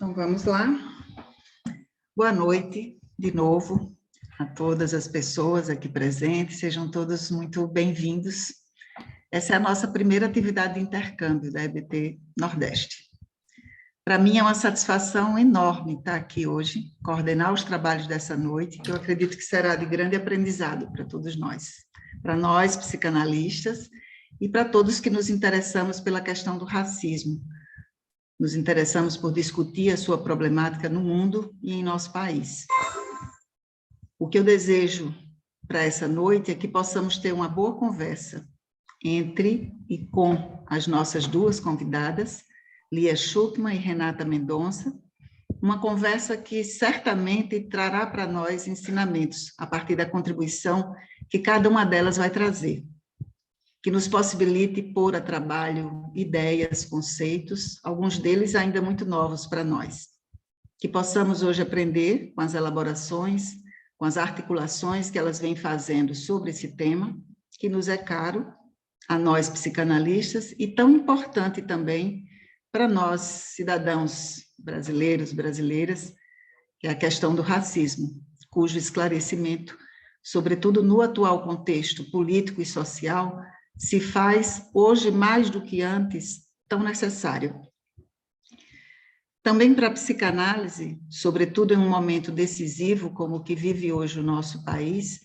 Então, vamos lá. Boa noite, de novo, a todas as pessoas aqui presentes. Sejam todos muito bem-vindos. Essa é a nossa primeira atividade de intercâmbio da EBT Nordeste. Para mim é uma satisfação enorme estar aqui hoje, coordenar os trabalhos dessa noite, que eu acredito que será de grande aprendizado para todos nós. Para nós, psicanalistas, e para todos que nos interessamos pela questão do racismo. Nos interessamos por discutir a sua problemática no mundo e em nosso país. O que eu desejo para essa noite é que possamos ter uma boa conversa entre e com as nossas duas convidadas, Lia Schuckmann e Renata Mendonça, uma conversa que certamente trará para nós ensinamentos a partir da contribuição que cada uma delas vai trazer, que nos possibilite pôr a trabalho ideias, conceitos, alguns deles ainda muito novos para nós. Que possamos hoje aprender com as elaborações, com as articulações que elas vêm fazendo sobre esse tema, que nos é caro, a nós psicanalistas, e tão importante também para nós, cidadãos brasileiros, brasileiras, que é a questão do racismo, cujo esclarecimento, sobretudo no atual contexto político e social, se faz, hoje mais do que antes, tão necessário. Também para a psicanálise, sobretudo em um momento decisivo como o que vive hoje o nosso país,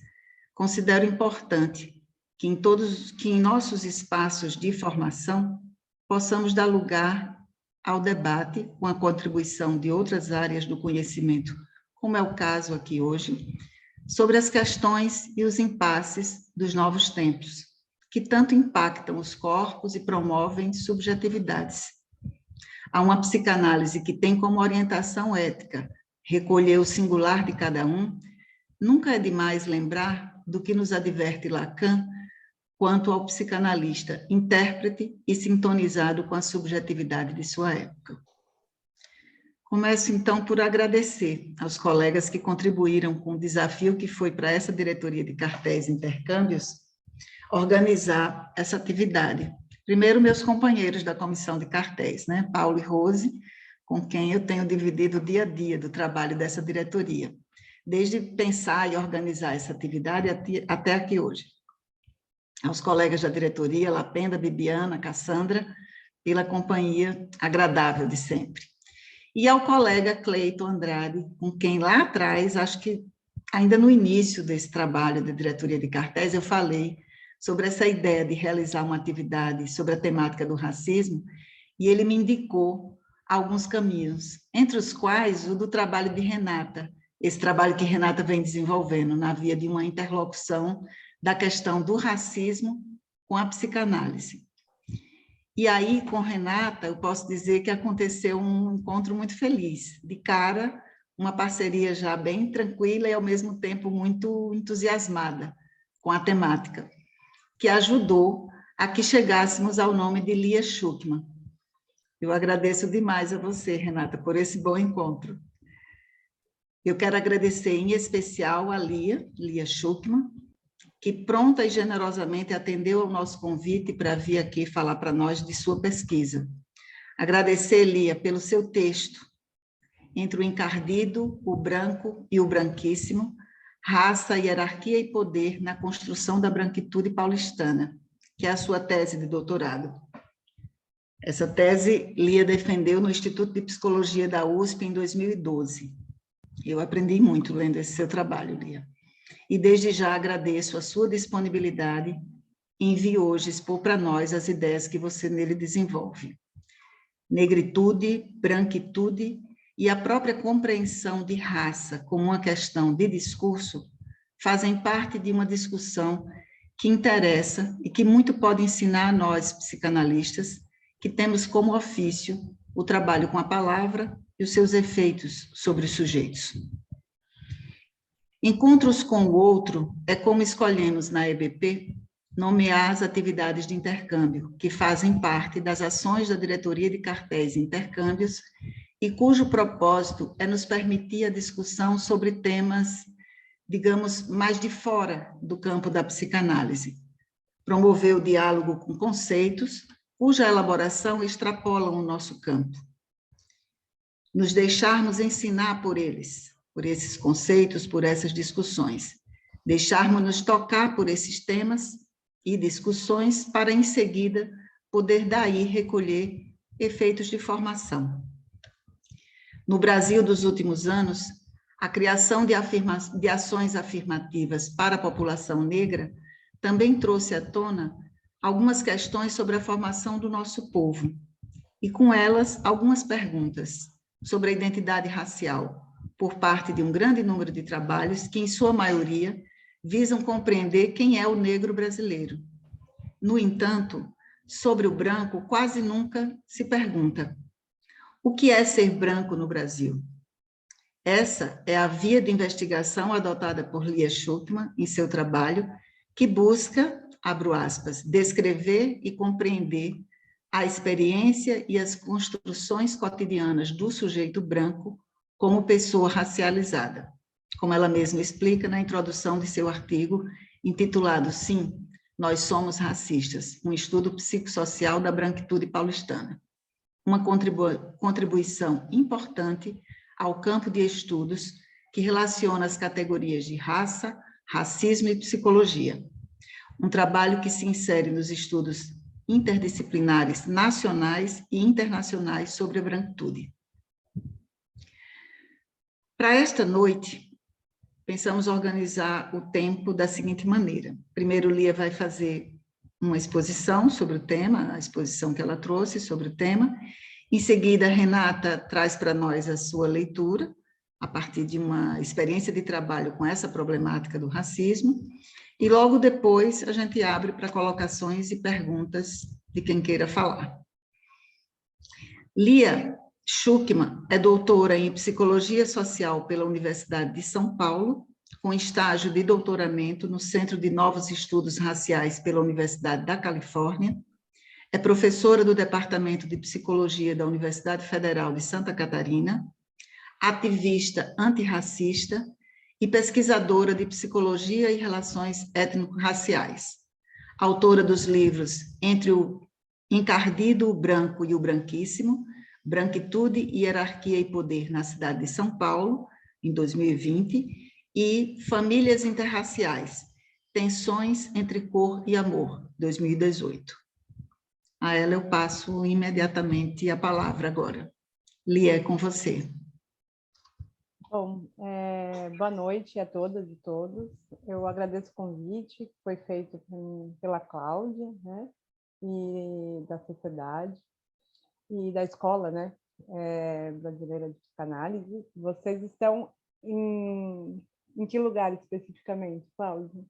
considero importante que em nossos espaços de formação possamos dar lugar ao debate com a contribuição de outras áreas do conhecimento, como é o caso aqui hoje, sobre as questões e os impasses dos novos tempos, que tanto impactam os corpos e promovem subjetividades. Há uma psicanálise que tem como orientação ética recolher o singular de cada um. Nunca é demais lembrar do que nos adverte Lacan quanto ao psicanalista, intérprete e sintonizado com a subjetividade de sua época. Começo, então, por agradecer aos colegas que contribuíram com o desafio que foi para essa diretoria de cartéis e intercâmbios organizar essa atividade. Primeiro, meus companheiros da comissão de cartéis, Paulo e Rose, com quem eu tenho dividido o dia a dia do trabalho dessa diretoria, desde pensar e organizar essa atividade até aqui hoje. Aos colegas da diretoria, Lapenda, Bibiana, Cassandra, pela companhia agradável de sempre. E ao colega Cleiton Andrade, com quem lá atrás, acho que ainda no início desse trabalho da diretoria de cartéis, eu falei sobre essa ideia de realizar uma atividade sobre a temática do racismo, e ele me indicou alguns caminhos, entre os quais o do trabalho de Renata, esse trabalho que Renata vem desenvolvendo na via de uma interlocução da questão do racismo com a psicanálise. E aí, com Renata, eu posso dizer que aconteceu um encontro muito feliz, de cara, uma parceria já bem tranquila e, ao mesmo tempo, muito entusiasmada com a temática, que ajudou a que chegássemos ao nome de Lia Schuckmann. Eu agradeço demais a você, Renata, por esse bom encontro. Eu quero agradecer em especial a Lia Schuckmann, que pronta e generosamente atendeu ao nosso convite para vir aqui falar para nós de sua pesquisa. Agradecer, Lia, pelo seu texto, Entre o Encardido, o Branco e o Branquíssimo, Raça, Hierarquia e Poder na Construção da Branquitude Paulistana, que é a sua tese de doutorado. Essa tese, Lia defendeu no Instituto de Psicologia da USP em 2012. Eu aprendi muito lendo esse seu trabalho, Lia. E desde já agradeço a sua disponibilidade em vir hoje expor para nós as ideias que você nele desenvolve. Negritude, branquitude e a própria compreensão de raça como uma questão de discurso fazem parte de uma discussão que interessa e que muito pode ensinar a nós, psicanalistas, que temos como ofício o trabalho com a palavra e os seus efeitos sobre os sujeitos. Encontros com o outro é como escolhemos na EBP nomear as atividades de intercâmbio, que fazem parte das ações da diretoria de cartéis e intercâmbios e cujo propósito é nos permitir a discussão sobre temas, digamos, mais de fora do campo da psicanálise. Promover o diálogo com conceitos cuja elaboração extrapolam o nosso campo. nos deixarmos ensinar por eles, por esses conceitos, por essas discussões, deixarmos-nos tocar por esses temas e discussões para, em seguida, poder daí recolher efeitos de formação. No Brasil dos últimos anos, a criação de ações afirmativas para a população negra também trouxe à tona algumas questões sobre a formação do nosso povo, e com elas algumas perguntas sobre a identidade racial, por parte de um grande número de trabalhos que, em sua maioria, visam compreender quem é o negro brasileiro. No entanto, sobre o branco, quase nunca se pergunta: o que é ser branco no Brasil? Essa é a via de investigação adotada por Lia Schuckmann em seu trabalho, que busca, abro aspas, descrever e compreender a experiência e as construções cotidianas do sujeito branco como pessoa racializada, como ela mesma explica na introdução de seu artigo, intitulado Sim, Nós Somos Racistas, um estudo psicossocial da branquitude paulistana. Uma contribuição importante ao campo de estudos que relaciona as categorias de raça, racismo e psicologia. Um trabalho que se insere nos estudos interdisciplinares nacionais e internacionais sobre a branquitude. Para esta noite, pensamos organizar o tempo da seguinte maneira. Primeiro, Lia vai fazer uma exposição sobre o tema, a exposição que ela trouxe sobre o tema. Em seguida, Renata traz para nós a sua leitura, a partir de uma experiência de trabalho com essa problemática do racismo. E logo depois, a gente abre para colocações e perguntas de quem queira falar. Lia Schuckmann é doutora em Psicologia Social pela Universidade de São Paulo, com estágio de doutoramento no Centro de Novos Estudos Raciais pela Universidade da Califórnia. É professora do Departamento de Psicologia da Universidade Federal de Santa Catarina, ativista antirracista e pesquisadora de Psicologia e Relações Étnico-Raciais. Autora dos livros Entre o Encardido, o Branco e o Branquíssimo, Branquitude, Hierarquia e Poder na Cidade de São Paulo, em 2020, e Famílias Interraciais, Tensões entre Cor e Amor, 2018. A ela eu passo imediatamente a palavra agora. Lia, é com você. Bom, boa noite a todas e todos. Eu agradeço o convite que foi feito pela Cláudia, né, e da sociedade, e da escola, né, brasileira de psicanálise. Vocês estão em que lugar especificamente, Cláudia?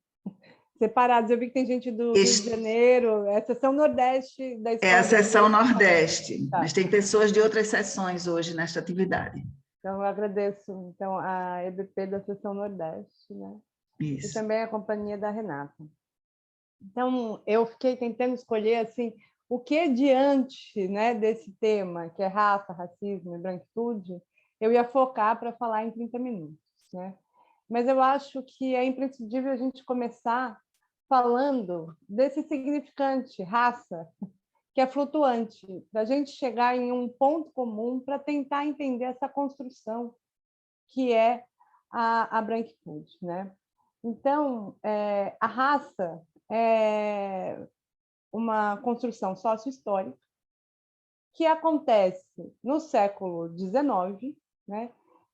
Separados, eu vi que tem gente do Rio de Janeiro, é a seção Nordeste da escola. É a seção Nordeste, tá. Mas tem pessoas de outras seções hoje nesta atividade. Então, eu agradeço a EBP da seção Nordeste, né? Isso. E também a companhia da Renata. Então, eu fiquei tentando escolher assim, o que diante, né, desse tema, que é raça, racismo e branquitude, eu ia focar para falar em 30 minutos, né? Mas eu acho que é imprescindível a gente começar falando desse significante, raça, que é flutuante, para a gente chegar em um ponto comum para tentar entender essa construção que é a branquitude, né? Então, a raça é uma construção sócio-histórica que acontece no século XIX, né?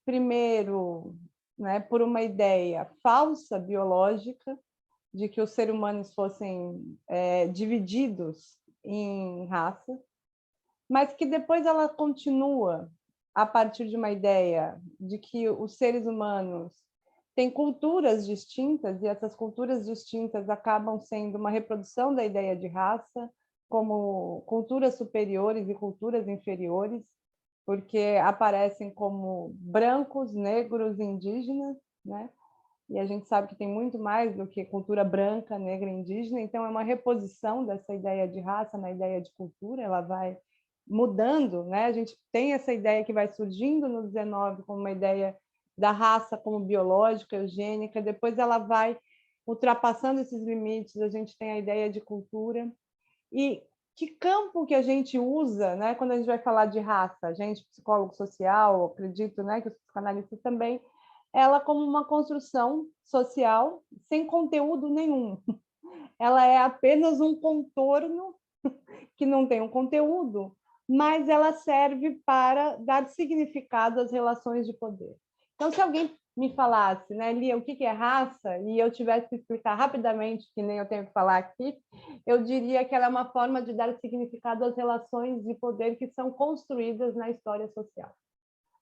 Primeiro, né, por uma ideia falsa biológica de que os seres humanos fossem divididos em raças, mas que depois ela continua a partir de uma ideia de que os seres humanos têm culturas distintas e essas culturas distintas acabam sendo uma reprodução da ideia de raça como culturas superiores e culturas inferiores, porque aparecem como brancos, negros, indígenas, né? E a gente sabe que tem muito mais do que cultura branca, negra e indígena, então é uma reposição dessa ideia de raça na ideia de cultura, ela vai mudando, né? A gente tem essa ideia que vai surgindo no 19 como uma ideia da raça como biológica, eugênica, depois ela vai ultrapassando esses limites, a gente tem a ideia de cultura, e que campo que a gente usa, né, quando a gente vai falar de raça? A gente, psicólogo social, acredito, né, que os psicanalistas também, ela como uma construção social sem conteúdo nenhum. Ela é apenas um contorno que não tem um conteúdo, mas ela serve para dar significado às relações de poder. Então, se alguém me falasse, né, Lia, o que é raça, e eu tivesse que explicar rapidamente, que nem eu tenho que falar aqui, eu diria que ela é uma forma de dar significado às relações de poder que são construídas na história social.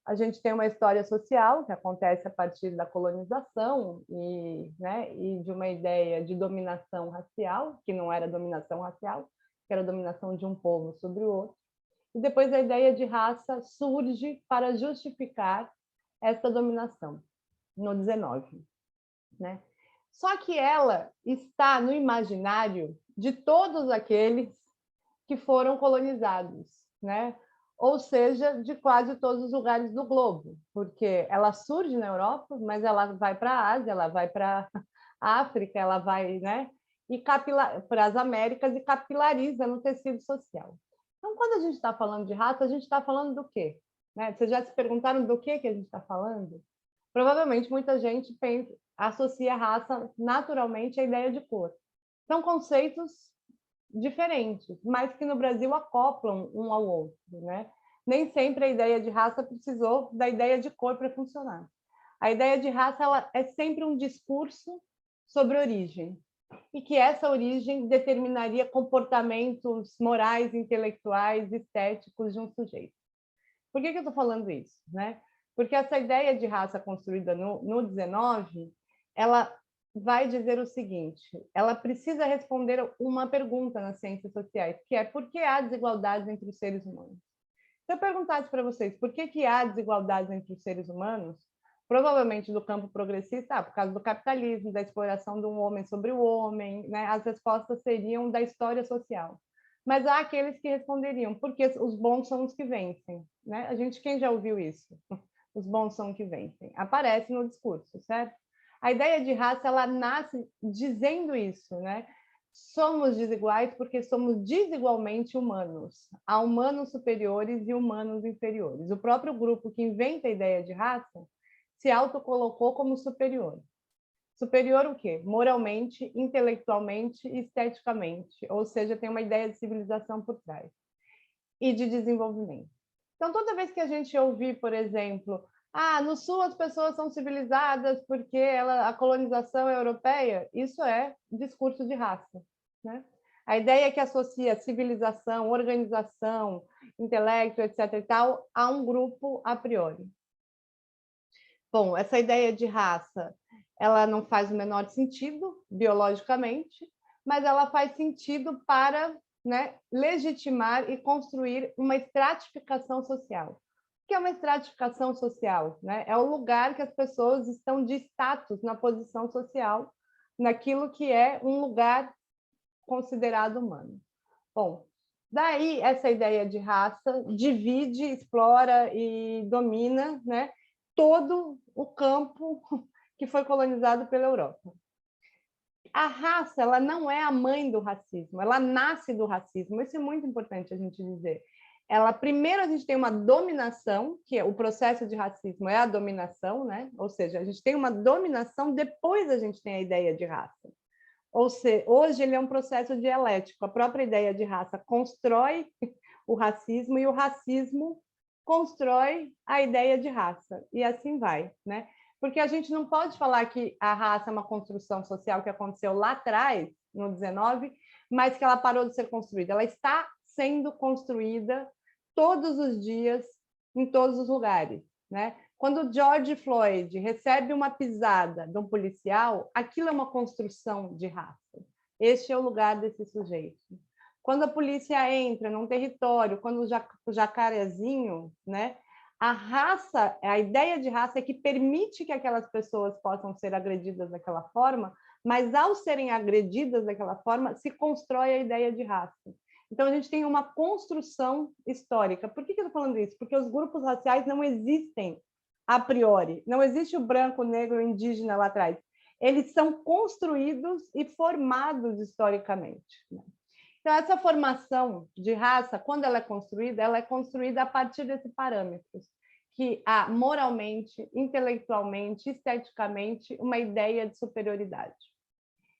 A gente tem uma história social que acontece a partir da colonização né, e de uma ideia de dominação racial, que não era dominação racial, que era a dominação de um povo sobre o outro. E depois a ideia de raça surge para justificar essa dominação, no 19. Né? Só que ela está no imaginário de todos aqueles que foram colonizados, né? Ou seja, de quase todos os lugares do globo, porque ela surge na Europa, mas ela vai para a Ásia, ela vai para a África, ela vai, né? E para as Américas e capilariza no tecido social. Então, quando a gente está falando de raça, a gente está falando do quê? Né? Vocês já se perguntaram do que a gente está falando? Provavelmente muita gente associa raça naturalmente à ideia de cor. São conceitos diferentes, mas que no Brasil acoplam um ao outro, né? Nem sempre a ideia de raça precisou da ideia de cor para funcionar. A ideia de raça ela é sempre um discurso sobre origem, e que essa origem determinaria comportamentos morais, intelectuais, estéticos de um sujeito. Por que eu estou falando isso? Né? Porque essa ideia de raça construída no 19, ela vai dizer o seguinte, ela precisa responder uma pergunta nas ciências sociais, que é por que há desigualdades entre os seres humanos? Se eu perguntasse para vocês por que há desigualdades entre os seres humanos, provavelmente do campo progressista, por causa do capitalismo, da exploração de um homem sobre o homem, né? As respostas seriam da história social. Mas há aqueles que responderiam, porque os bons são os que vencem. Né? Quem já ouviu isso? Os bons são os que vencem. Aparece no discurso, certo? A ideia de raça, ela nasce dizendo isso, né? Somos desiguais porque somos desigualmente humanos. Há humanos superiores e humanos inferiores. O próprio grupo que inventa a ideia de raça se autocolocou como superior. Superior o quê? Moralmente, intelectualmente e esteticamente. Ou seja, tem uma ideia de civilização por trás. E de desenvolvimento. Então, toda vez que a gente ouvir, por exemplo, no Sul as pessoas são civilizadas porque a colonização é europeia, isso é discurso de raça. Né? A ideia é que associa civilização, organização, intelecto, etc. e tal, a um grupo a priori. Bom, essa ideia de raça, ela não faz o menor sentido biologicamente, mas ela faz sentido para, né, legitimar e construir uma estratificação social. O que é uma estratificação social? Né? É o lugar que as pessoas estão de status na posição social, naquilo que é um lugar considerado humano. Bom, daí essa ideia de raça divide, explora e domina, né, todo o campo que foi colonizado pela Europa. A raça, ela não é a mãe do racismo, ela nasce do racismo, isso é muito importante a gente dizer. Primeiro a gente tem uma dominação, que é o processo de racismo é a dominação, né? Ou seja, a gente tem uma dominação, depois a gente tem a ideia de raça. Ou seja, hoje ele é um processo dialético. A própria ideia de raça constrói o racismo e o racismo constrói a ideia de raça. E assim vai, né? Porque a gente não pode falar que a raça é uma construção social que aconteceu lá atrás, no 19, mas que ela parou de ser construída. Ela está sendo construída todos os dias, em todos os lugares, né? Quando George Floyd recebe uma pisada de um policial, aquilo é uma construção de raça. Este é o lugar desse sujeito. Quando a polícia entra num território, quando o jacarezinho, né? A ideia de raça é que permite que aquelas pessoas possam ser agredidas daquela forma, mas ao serem agredidas daquela forma, se constrói a ideia de raça. Então, a gente tem uma construção histórica. Por que eu estou falando isso? Porque os grupos raciais não existem a priori. Não existe o branco, o negro, o indígena lá atrás. Eles são construídos e formados historicamente. Então, essa formação de raça, quando ela é construída a partir desses parâmetros, que há moralmente, intelectualmente, esteticamente, uma ideia de superioridade.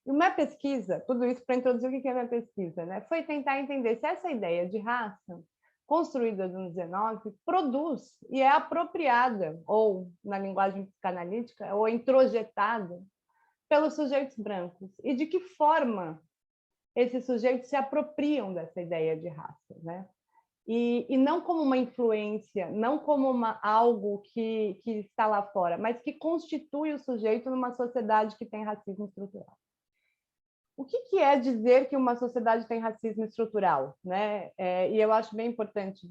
E uma pesquisa, tudo isso para introduzir o que é a minha pesquisa, né? Foi tentar entender se essa ideia de raça, construída no 19, produz e é apropriada, ou, na linguagem psicanalítica, ou introjetada pelos sujeitos brancos, e de que forma esses sujeitos se apropriam dessa ideia de raça, né? E não como uma influência, não como algo que está lá fora, mas que constitui o sujeito numa sociedade que tem racismo estrutural. O que é dizer que uma sociedade tem racismo estrutural, né? E eu acho bem importante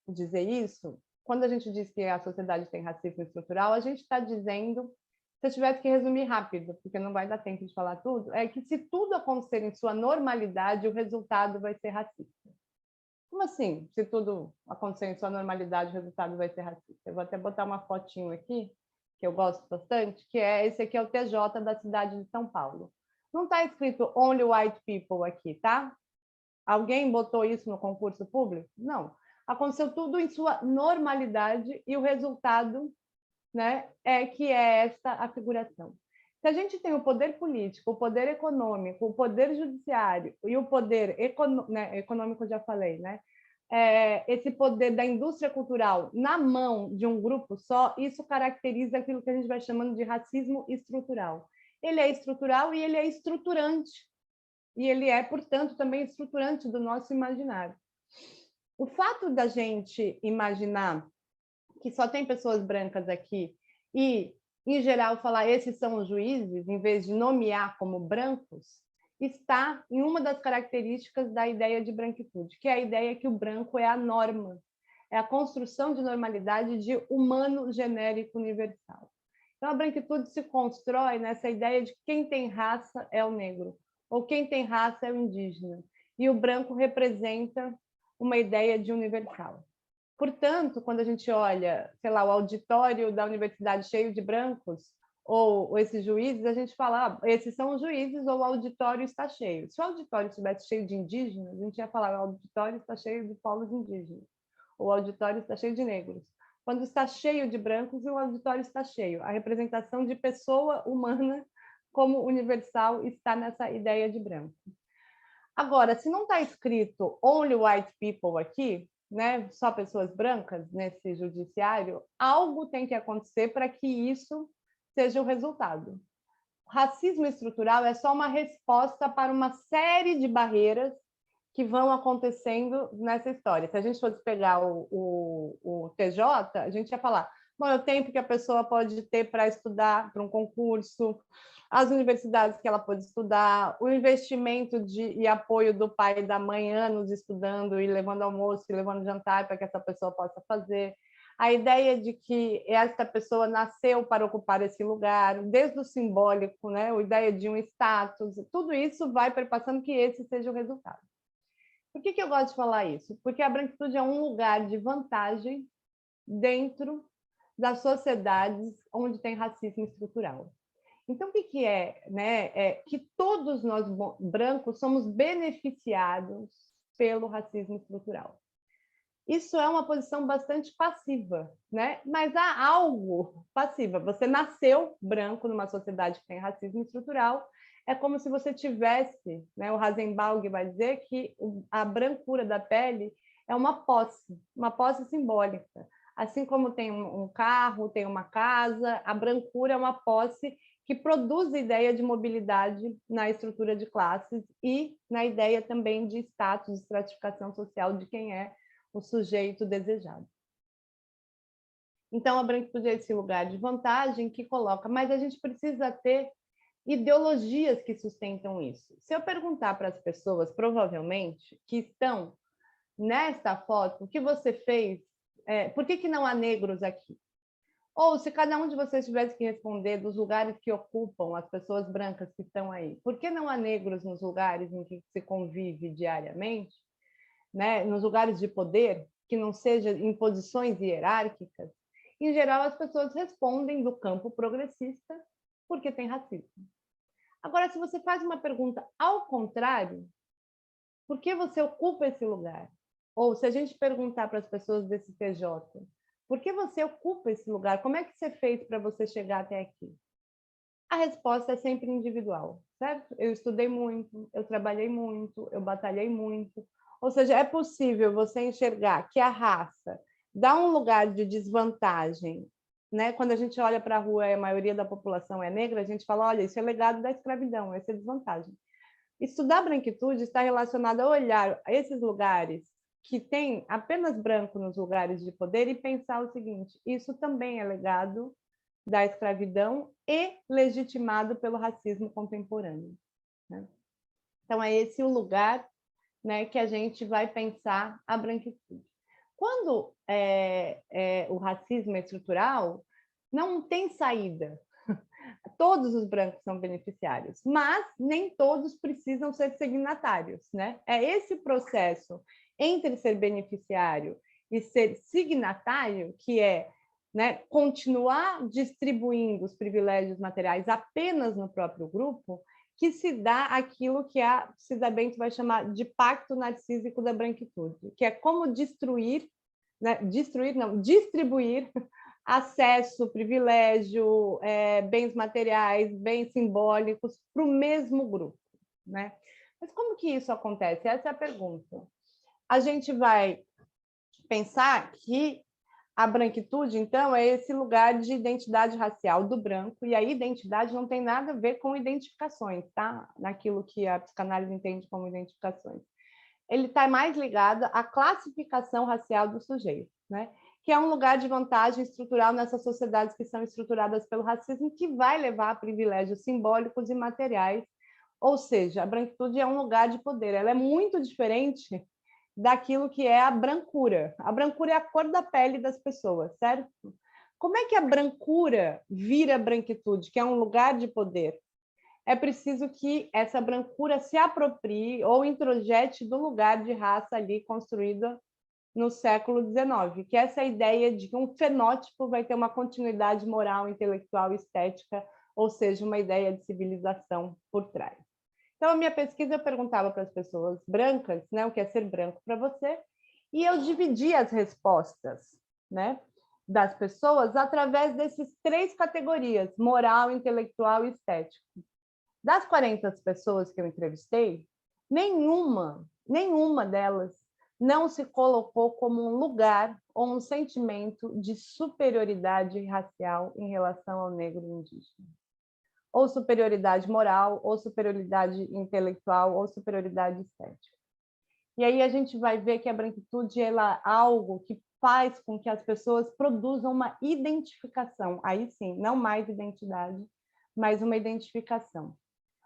dizer isso. Quando a gente diz que a sociedade tem racismo estrutural, a gente está dizendo, se eu tivesse que resumir rápido, porque não vai dar tempo de falar tudo, é que se tudo acontecer em sua normalidade, o resultado vai ser racista. Como assim? Se tudo acontecer em sua normalidade, o resultado vai ser racista. Eu vou até botar uma fotinho aqui, que eu gosto bastante, que é esse aqui é o TJ da cidade de São Paulo. Não está escrito Only White People aqui, tá? Alguém botou isso no concurso público? Não. Aconteceu tudo em sua normalidade e o resultado, né, é esta a figuração. Se a gente tem o poder político, o poder econômico, o poder judiciário e o poder econômico, já falei, né? Esse poder da indústria cultural na mão de um grupo só, isso caracteriza aquilo que a gente vai chamando de racismo estrutural. Ele é estrutural e ele é estruturante. E ele é, portanto, também estruturante do nosso imaginário. O fato da gente imaginar que só tem pessoas brancas aqui e, em geral, falar esses são os juízes, em vez de nomear como brancos, está em uma das características da ideia de branquitude, que é a ideia que o branco é a norma, é a construção de normalidade de humano genérico universal. Então, a branquitude se constrói nessa ideia de que quem tem raça é o negro, ou quem tem raça é o indígena, e o branco representa uma ideia de universal. Portanto, quando a gente olha, sei lá, o auditório da universidade cheio de brancos, ou esses juízes, a gente fala, esses são os juízes, ou o auditório está cheio. Se o auditório estivesse cheio de indígenas, a gente ia falar, o auditório está cheio de povos indígenas, ou o auditório está cheio de negros. Quando está cheio de brancos, o auditório está cheio. A representação de pessoa humana como universal está nessa ideia de branco. Agora, se não está escrito only white people aqui, né, só pessoas brancas nesse judiciário, algo tem que acontecer para que isso seja o resultado. O racismo estrutural é só uma resposta para uma série de barreiras que vão acontecendo nessa história. Se a gente fosse pegar o TJ, a gente ia falar, bom, é o tempo que a pessoa pode ter para estudar para um concurso, as universidades que ela pode estudar, o investimento e apoio do pai e da mãe, anos estudando e levando almoço e levando jantar para que essa pessoa possa fazer. A ideia de que esta pessoa nasceu para ocupar esse lugar, desde o simbólico, né? A ideia de um status, tudo isso vai perpassando que esse seja o resultado. Por que eu gosto de falar isso? Porque a branquitude é um lugar de vantagem dentro das sociedades onde tem racismo estrutural. Então, o que é? Né? É que todos nós brancos somos beneficiados pelo racismo estrutural. Isso é uma posição bastante passiva, né? Mas há algo passiva. Você nasceu branco numa sociedade que tem racismo estrutural, é como se você tivesse, né? O Rasenbalg vai dizer que a brancura da pele é uma posse simbólica. Assim como tem um carro, tem uma casa, a brancura é uma posse que produz a ideia de mobilidade na estrutura de classes e na ideia também de status, de estratificação social de quem é o sujeito desejado. Então, a branquitude é esse lugar de vantagem que coloca, mas a gente precisa ter ideologias que sustentam isso. Se eu perguntar para as pessoas, provavelmente, que estão nesta foto, o que você fez, por que não há negros aqui? Ou se cada um de vocês tivesse que responder dos lugares que ocupam as pessoas brancas que estão aí, por que não há negros nos lugares em que se convive diariamente, né? Nos lugares de poder, que não seja em posições hierárquicas? Em geral, as pessoas respondem do campo progressista porque tem racismo. Agora, se você faz uma pergunta ao contrário, por que você ocupa esse lugar? Ou se a gente perguntar para as pessoas desse TJ, por que você ocupa esse lugar? Como é que você fez para você chegar até aqui? A resposta é sempre individual, certo? Eu estudei muito, eu trabalhei muito, eu batalhei muito. Ou seja, é possível você enxergar que a raça dá um lugar de desvantagem, né? Quando a gente olha para a rua e a maioria da população é negra, a gente fala, olha, isso é legado da escravidão, essa é desvantagem. Estudar branquitude está relacionado a olhar esses lugares que tem apenas branco nos lugares de poder e pensar o seguinte, isso também é legado da escravidão e legitimado pelo racismo contemporâneo, né? Então, é esse o lugar, né, que a gente vai pensar a branquitude. Quando o racismo é estrutural, não tem saída. Todos os brancos são beneficiários, mas nem todos precisam ser signatários, né? É esse processo entre ser beneficiário e ser signatário que é, né, continuar distribuindo os privilégios materiais apenas no próprio grupo, que se dá aquilo que a Cida Bento vai chamar de pacto narcísico da branquitude, que é como distribuir acesso, privilégio, bens materiais, bens simbólicos para o mesmo grupo, né? Mas como que isso acontece? Essa é a pergunta. A gente vai pensar que a branquitude, então, é esse lugar de identidade racial do branco, e a identidade não tem nada a ver com identificações, tá? Naquilo que a psicanálise entende como identificações. Ele está mais ligado à classificação racial do sujeito, né? Que é um lugar de vantagem estrutural nessas sociedades que são estruturadas pelo racismo, que vai levar a privilégios simbólicos e materiais, ou seja, a branquitude é um lugar de poder, ela é muito diferente daquilo que é a brancura. A brancura é a cor da pele das pessoas, certo? Como é que a brancura vira branquitude, que é um lugar de poder? É preciso que essa brancura se aproprie ou introjete do lugar de raça ali construída no século XIX, que é essa ideia de que um fenótipo vai ter uma continuidade moral, intelectual e estética, ou seja, uma ideia de civilização por trás. Então, a minha pesquisa eu perguntava para as pessoas brancas, né, o que é ser branco para você, e eu dividi as respostas, né, das pessoas através dessas 3 categorias, moral, intelectual e estético. Das 40 pessoas que eu entrevistei, nenhuma delas não se colocou como um lugar ou um sentimento de superioridade racial em relação ao negro indígena. Ou superioridade moral, ou superioridade intelectual, ou superioridade estética. E aí a gente vai ver que a branquitude ela é algo que faz com que as pessoas produzam uma identificação. Aí sim, não mais identidade, mas uma identificação.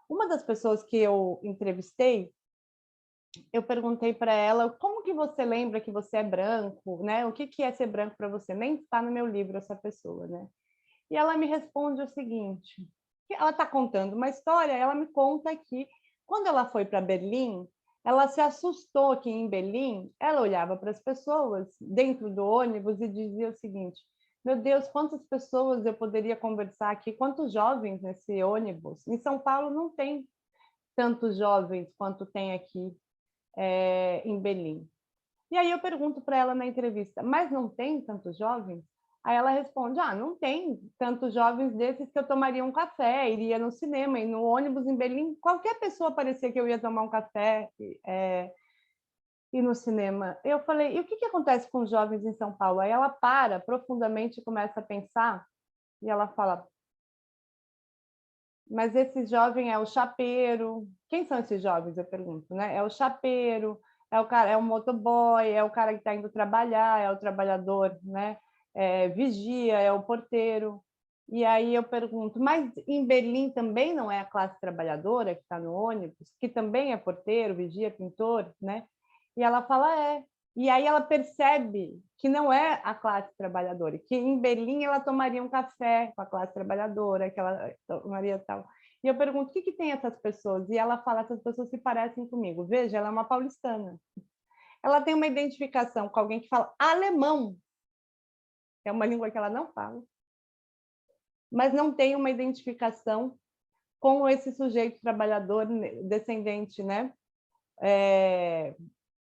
Uma das pessoas que eu entrevistei, eu perguntei para ela como que você lembra que você é branco, né? O que é ser branco para você? Nem está no meu livro essa pessoa, né? E ela me responde o seguinte, que ela está contando uma história, ela me conta que quando ela foi para Berlim, ela se assustou que em Berlim, ela olhava para as pessoas dentro do ônibus e dizia o seguinte, meu Deus, quantas pessoas eu poderia conversar aqui, quantos jovens nesse ônibus? Em São Paulo não tem tantos jovens quanto tem aqui em Berlim. E aí eu pergunto para ela na entrevista, mas não tem tantos jovens? Aí ela responde, não tem tantos jovens desses que eu tomaria um café, iria no cinema, e no ônibus em Berlim, qualquer pessoa parecia que eu ia tomar um café e no cinema. Eu falei, e o que acontece com os jovens em São Paulo? Aí ela para profundamente e começa a pensar, e ela fala, mas esse jovem é o chapeiro. Quem são esses jovens? Eu pergunto, né? É o chapeiro, é o cara, é o motoboy, é o cara que está indo trabalhar, é o trabalhador, né? Vigia, é o porteiro. E aí eu pergunto, mas em Berlim também não é a classe trabalhadora que está no ônibus, que também é porteiro, vigia, pintor, né? E ela fala, é. E aí ela percebe que não é a classe trabalhadora, que em Berlim ela tomaria um café com a classe trabalhadora, que ela tomaria tal. E eu pergunto, o que tem essas pessoas? E ela fala, essas pessoas se parecem comigo. Veja, ela é uma paulistana. Ela tem uma identificação com alguém que fala alemão, que é uma língua que ela não fala, mas não tem uma identificação com esse sujeito trabalhador descendente, né?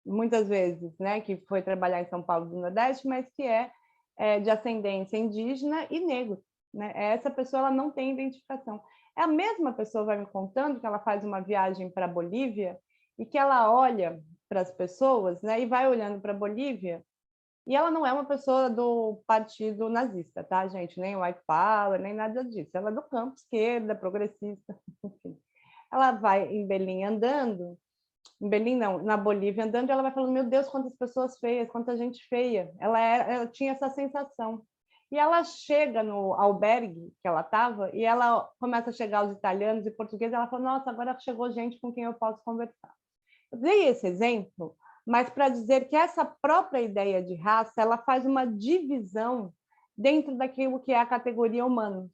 muitas vezes, né, que foi trabalhar em São Paulo do Nordeste, mas que é de ascendência indígena e negro, né? Essa pessoa ela não tem identificação. É a mesma pessoa vai me contando que ela faz uma viagem para a Bolívia e que ela olha para as pessoas, né, e vai olhando para a Bolívia, e ela não é uma pessoa do partido nazista, tá, gente? Nem white power, nem nada disso. Ela é do campo esquerda, progressista, enfim. Ela vai em Belém andando, em Belém não, na Bolívia andando, e ela vai falando, meu Deus, quantas pessoas feias, quanta gente feia. Ela tinha essa sensação. E ela chega no albergue que ela estava, e ela começa a chegar os italianos e portugueses, ela fala, nossa, agora chegou gente com quem eu posso conversar. Eu dei esse exemplo, mas para dizer que essa própria ideia de raça, ela faz uma divisão dentro daquilo que é a categoria humanos,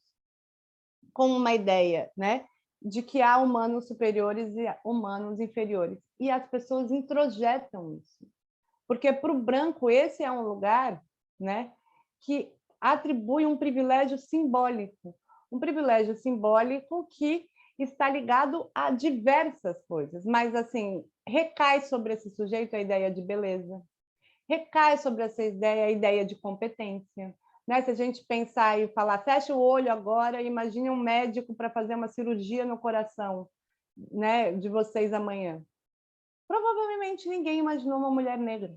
com uma ideia, né, de que há humanos superiores e humanos inferiores. E as pessoas introjetam isso. Porque para o branco esse é um lugar, né, que atribui um privilégio simbólico que está ligado a diversas coisas, mas assim, recai sobre esse sujeito a ideia de beleza, recai sobre essa ideia a ideia de competência, né? Se a gente pensar e falar, fecha o olho agora, imagine um médico para fazer uma cirurgia no coração, né, de vocês amanhã. Provavelmente ninguém imaginou uma mulher negra.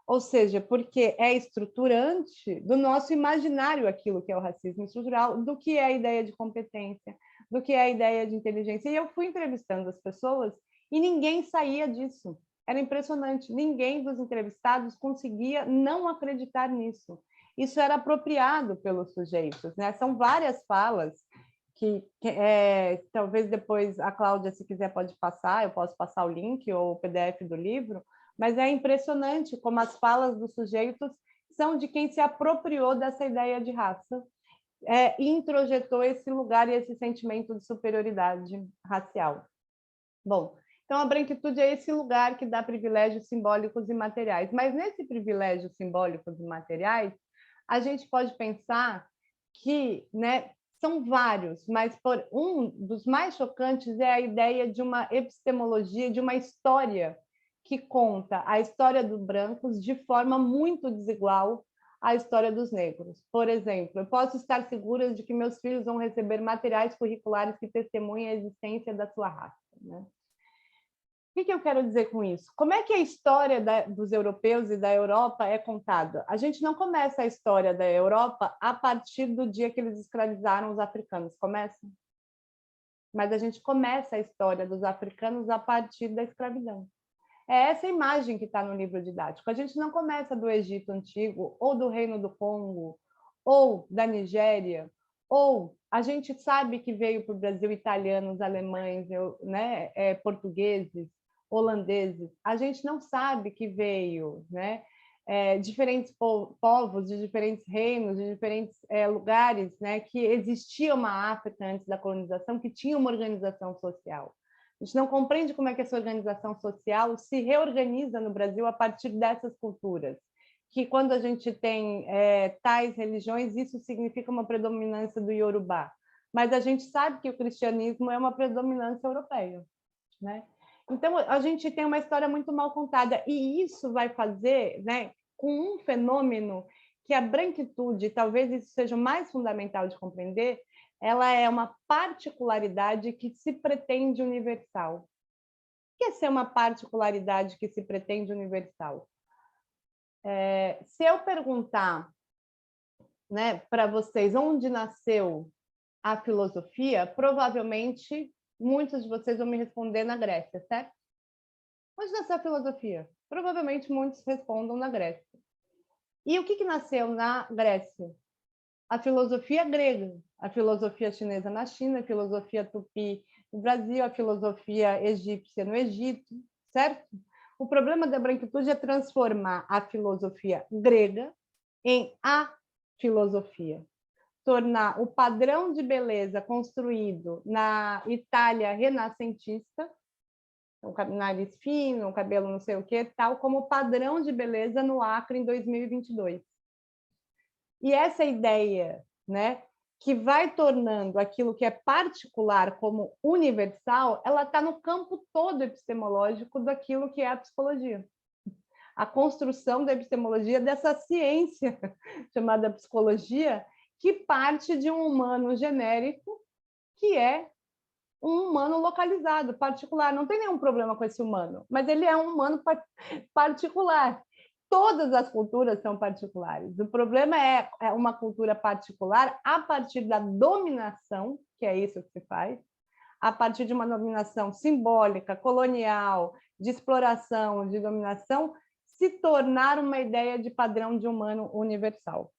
Ou seja, porque é estruturante do nosso imaginário aquilo que é o racismo estrutural, do que é a ideia de competência, do que é a ideia de inteligência. E eu fui entrevistando as pessoas e ninguém saía disso. Era impressionante. Ninguém dos entrevistados conseguia não acreditar nisso. Isso era apropriado pelos sujeitos, né? São várias falas que talvez depois a Cláudia, se quiser, pode passar, eu posso passar o link ou o PDF do livro, mas é impressionante como as falas dos sujeitos são de quem se apropriou dessa ideia de raça e introjetou esse lugar e esse sentimento de superioridade racial. Bom, então a branquitude é esse lugar que dá privilégios simbólicos e materiais, mas nesse privilégios simbólicos e materiais, a gente pode pensar que, né, são vários, mas um dos mais chocantes é a ideia de uma epistemologia, de uma história que conta a história dos brancos de forma muito desigual à história dos negros. Por exemplo, eu posso estar segura de que meus filhos vão receber materiais curriculares que testemunhem a existência da sua raça, né? O que eu quero dizer com isso? Como é que a história dos europeus e da Europa é contada? A gente não começa a história da Europa a partir do dia que eles escravizaram os africanos, começa? Mas a gente começa a história dos africanos a partir da escravidão. É essa imagem que está no livro didático. A gente não começa do Egito Antigo, ou do Reino do Congo, ou da Nigéria, ou a gente sabe que veio para o Brasil italianos, alemães, né, portugueses, holandeses. A gente não sabe que veio, né, diferentes povos, de diferentes reinos, de diferentes lugares, né, que existia uma África antes da colonização, que tinha uma organização social. A gente não compreende como é que essa organização social se reorganiza no Brasil a partir dessas culturas. Que quando a gente tem tais religiões, isso significa uma predominância do Iorubá. Mas a gente sabe que o cristianismo é uma predominância europeia, né? Então, a gente tem uma história muito mal contada, e isso vai fazer, né, com um fenômeno que a branquitude, talvez isso seja o mais fundamental de compreender, ela é uma particularidade que se pretende universal. O que é ser uma particularidade que se pretende universal? Se eu perguntar, né, para vocês onde nasceu a filosofia, provavelmente muitos de vocês vão me responder na Grécia, certo? Onde nasceu a filosofia? Provavelmente muitos respondam na Grécia. E o que nasceu na Grécia? A filosofia grega, a filosofia chinesa na China, a filosofia tupi no Brasil, a filosofia egípcia no Egito, certo? O problema da branquitude é transformar a filosofia grega em a filosofia, tornar o padrão de beleza construído na Itália renascentista, o nariz fino, o cabelo não sei o que, tal como padrão de beleza no Acre em 2022. E essa ideia, né, que vai tornando aquilo que é particular como universal, ela está no campo todo epistemológico daquilo que é a psicologia. A construção da epistemologia dessa ciência chamada psicologia, que parte de um humano genérico, que é um humano localizado, particular. Não tem nenhum problema com esse humano, mas ele é um humano particular. Todas as culturas são particulares. O problema é uma cultura particular a partir da dominação, que é isso que se faz, a partir de uma dominação simbólica, colonial, de exploração, de dominação, se tornar uma ideia de padrão de humano universal.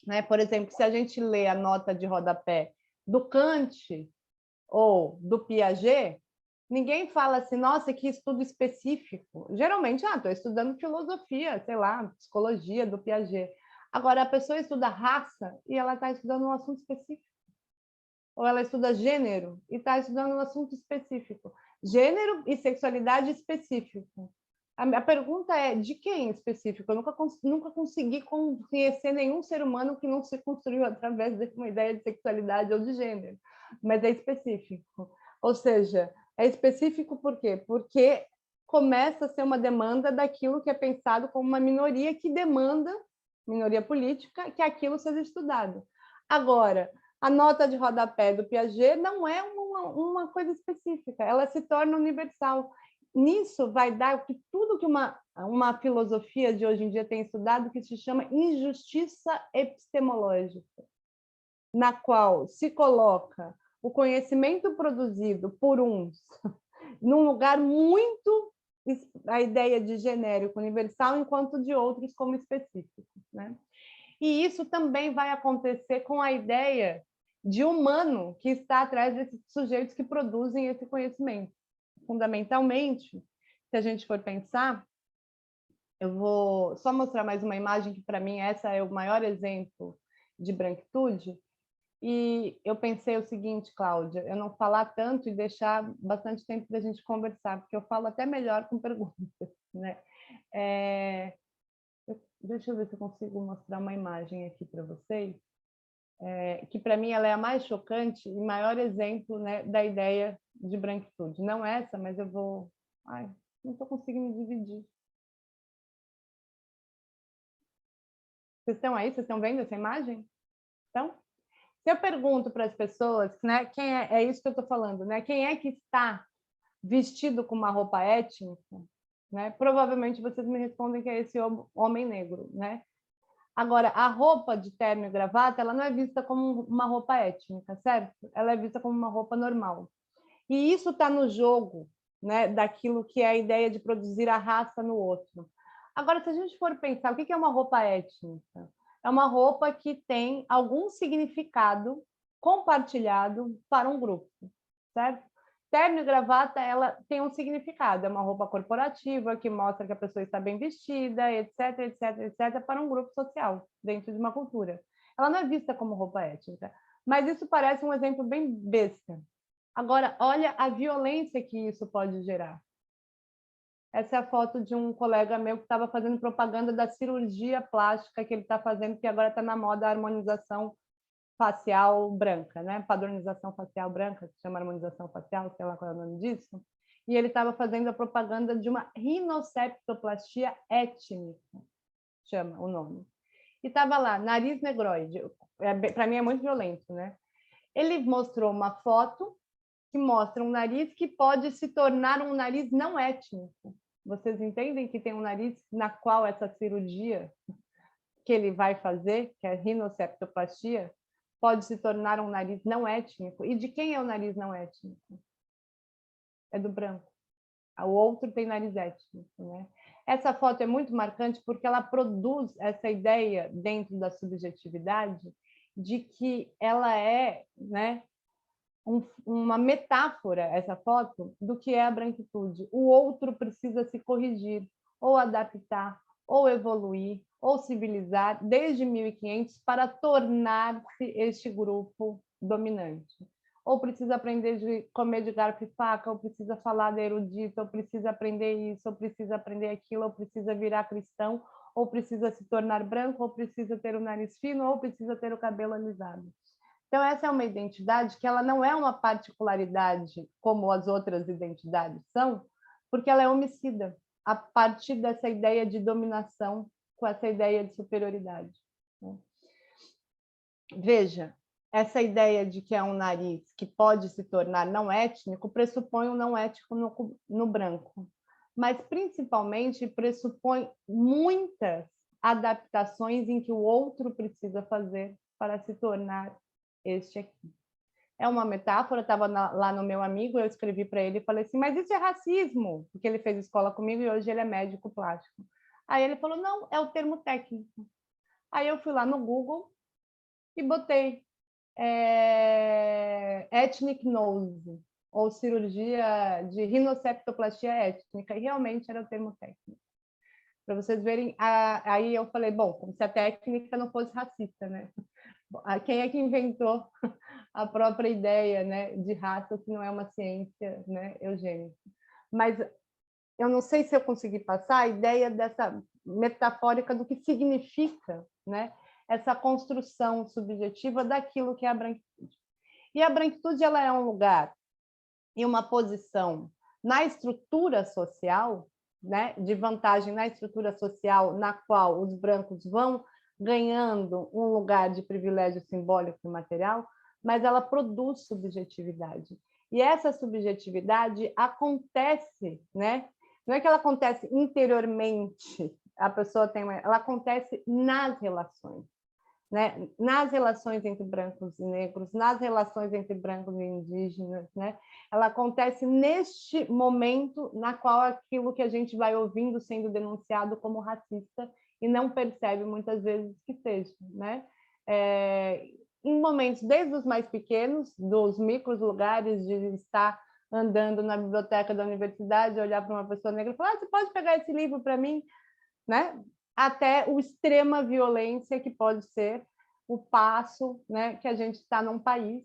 Né? Por exemplo, se a gente lê a nota de rodapé do Kant ou do Piaget, ninguém fala assim, nossa, que estudo específico. Geralmente, estou estudando filosofia, sei lá, psicologia do Piaget. Agora, a pessoa estuda raça e ela está estudando um assunto específico. Ou ela estuda gênero e está estudando um assunto específico. Gênero e sexualidade específico. A pergunta é, de quem específico? Eu nunca consegui conhecer nenhum ser humano que não se construiu através de uma ideia de sexualidade ou de gênero, mas é específico. Ou seja, é específico por quê? Porque começa a ser uma demanda daquilo que é pensado como uma minoria que demanda, minoria política, que aquilo seja estudado. Agora, a nota de rodapé do Piaget não é uma coisa específica, ela se torna universal. Nisso vai dar tudo que uma filosofia de hoje em dia tem estudado, que se chama injustiça epistemológica, na qual se coloca o conhecimento produzido por uns num lugar muito a ideia de genérico universal, enquanto de outros como específico, né? E isso também vai acontecer com a ideia de humano que está atrás desses sujeitos que produzem esse conhecimento. Fundamentalmente, se a gente for pensar, eu vou só mostrar mais uma imagem que, para mim, essa é o maior exemplo de branquitude. E eu pensei o seguinte, Cláudia, eu não falar tanto e deixar bastante tempo para a gente conversar, porque eu falo até melhor com perguntas, né? Deixa eu ver se eu consigo mostrar uma imagem aqui para vocês, que para mim ela é a mais chocante e maior exemplo, né, da ideia de branquitude. Não essa, mas eu vou... Ai, não estou conseguindo dividir. Vocês estão aí? Vocês estão vendo essa imagem? Então, se eu pergunto para as pessoas, né, quem é isso que eu estou falando, né? Quem é que está vestido com uma roupa étnica, né? Provavelmente vocês me respondem que é esse homem negro, né? Agora, a roupa de terno e gravata, ela não é vista como uma roupa étnica, certo? Ela é vista como uma roupa normal. E isso está no jogo, né, daquilo que é a ideia de produzir a raça no outro. Agora, se a gente for pensar, o que é uma roupa étnica? É uma roupa que tem algum significado compartilhado para um grupo, certo? Terno e gravata, ela tem um significado, é uma roupa corporativa que mostra que a pessoa está bem vestida, etc, etc, etc, para um grupo social, dentro de uma cultura. Ela não é vista como roupa étnica, mas isso parece um exemplo bem besta. Agora, olha a violência que isso pode gerar. Essa é a foto de um colega meu que estava fazendo propaganda da cirurgia plástica que ele está fazendo, que agora está na moda a harmonização facial branca, né? Padronização facial branca, que se chama harmonização facial, sei lá qual é o nome disso. E ele estava fazendo a propaganda de uma rinoceptoplastia étnica, chama o nome. E estava lá, nariz negroide. Para mim é muito violento, né? Ele mostrou uma foto que mostra um nariz que pode se tornar um nariz não étnico. Vocês entendem que tem um nariz na qual essa cirurgia que ele vai fazer, que é a rinoceptoplastia, pode se tornar um nariz não étnico. E de quem é o nariz não étnico? É do branco. O outro tem nariz étnico, né? Essa foto é muito marcante porque ela produz essa ideia dentro da subjetividade de que ela é, né, uma metáfora, essa foto, do que é a branquitude. O outro precisa se corrigir, ou adaptar, ou evoluir, ou civilizar, desde 1500, para tornar-se este grupo dominante. Ou precisa aprender de comer de garfo e faca, ou precisa falar de erudito, ou precisa aprender isso, ou precisa aprender aquilo, ou precisa virar cristão, ou precisa se tornar branco, ou precisa ter o nariz fino, ou precisa ter o cabelo alisado. Então, essa é uma identidade que ela não é uma particularidade como as outras identidades são, porque ela é homicida, a partir dessa ideia de dominação, com essa ideia de superioridade. Veja, essa ideia de que é um nariz que pode se tornar não étnico pressupõe um não ético no branco, mas principalmente pressupõe muitas adaptações em que o outro precisa fazer para se tornar este aqui. É uma metáfora, estava lá no meu amigo, eu escrevi para ele e falei assim, mas isso é racismo, porque ele fez escola comigo e hoje ele é médico plástico. Aí ele falou, não, é o termo técnico. Aí eu fui lá no Google e botei ethnic nose, ou cirurgia de rinoceptoplastia étnica, e realmente era o termo técnico. Para vocês verem, aí eu falei, bom, como se a técnica não fosse racista, né? Quem é que inventou a própria ideia, né, de raça, se não é uma ciência, né, eugênica? Mas eu não sei se eu consegui passar a ideia dessa metafórica do que significa, né, essa construção subjetiva daquilo que é a branquitude. E a branquitude ela é um lugar e uma posição na estrutura social, né, de vantagem na estrutura social, na qual os brancos vão ganhando um lugar de privilégio simbólico e material, mas ela produz subjetividade. E essa subjetividade acontece, né? Não é que ela acontece interiormente, a pessoa tem, ela acontece nas relações. Né? Nas relações entre brancos e negros, nas relações entre brancos e indígenas, né? Ela acontece neste momento na qual aquilo que a gente vai ouvindo sendo denunciado como racista e não percebe muitas vezes que seja, né? Em momentos desde os mais pequenos, dos micros lugares de estar andando na biblioteca da universidade, olhar para uma pessoa negra e falar, você pode pegar esse livro para mim? Né? Até o extrema violência que pode ser o passo, né, que a gente está num país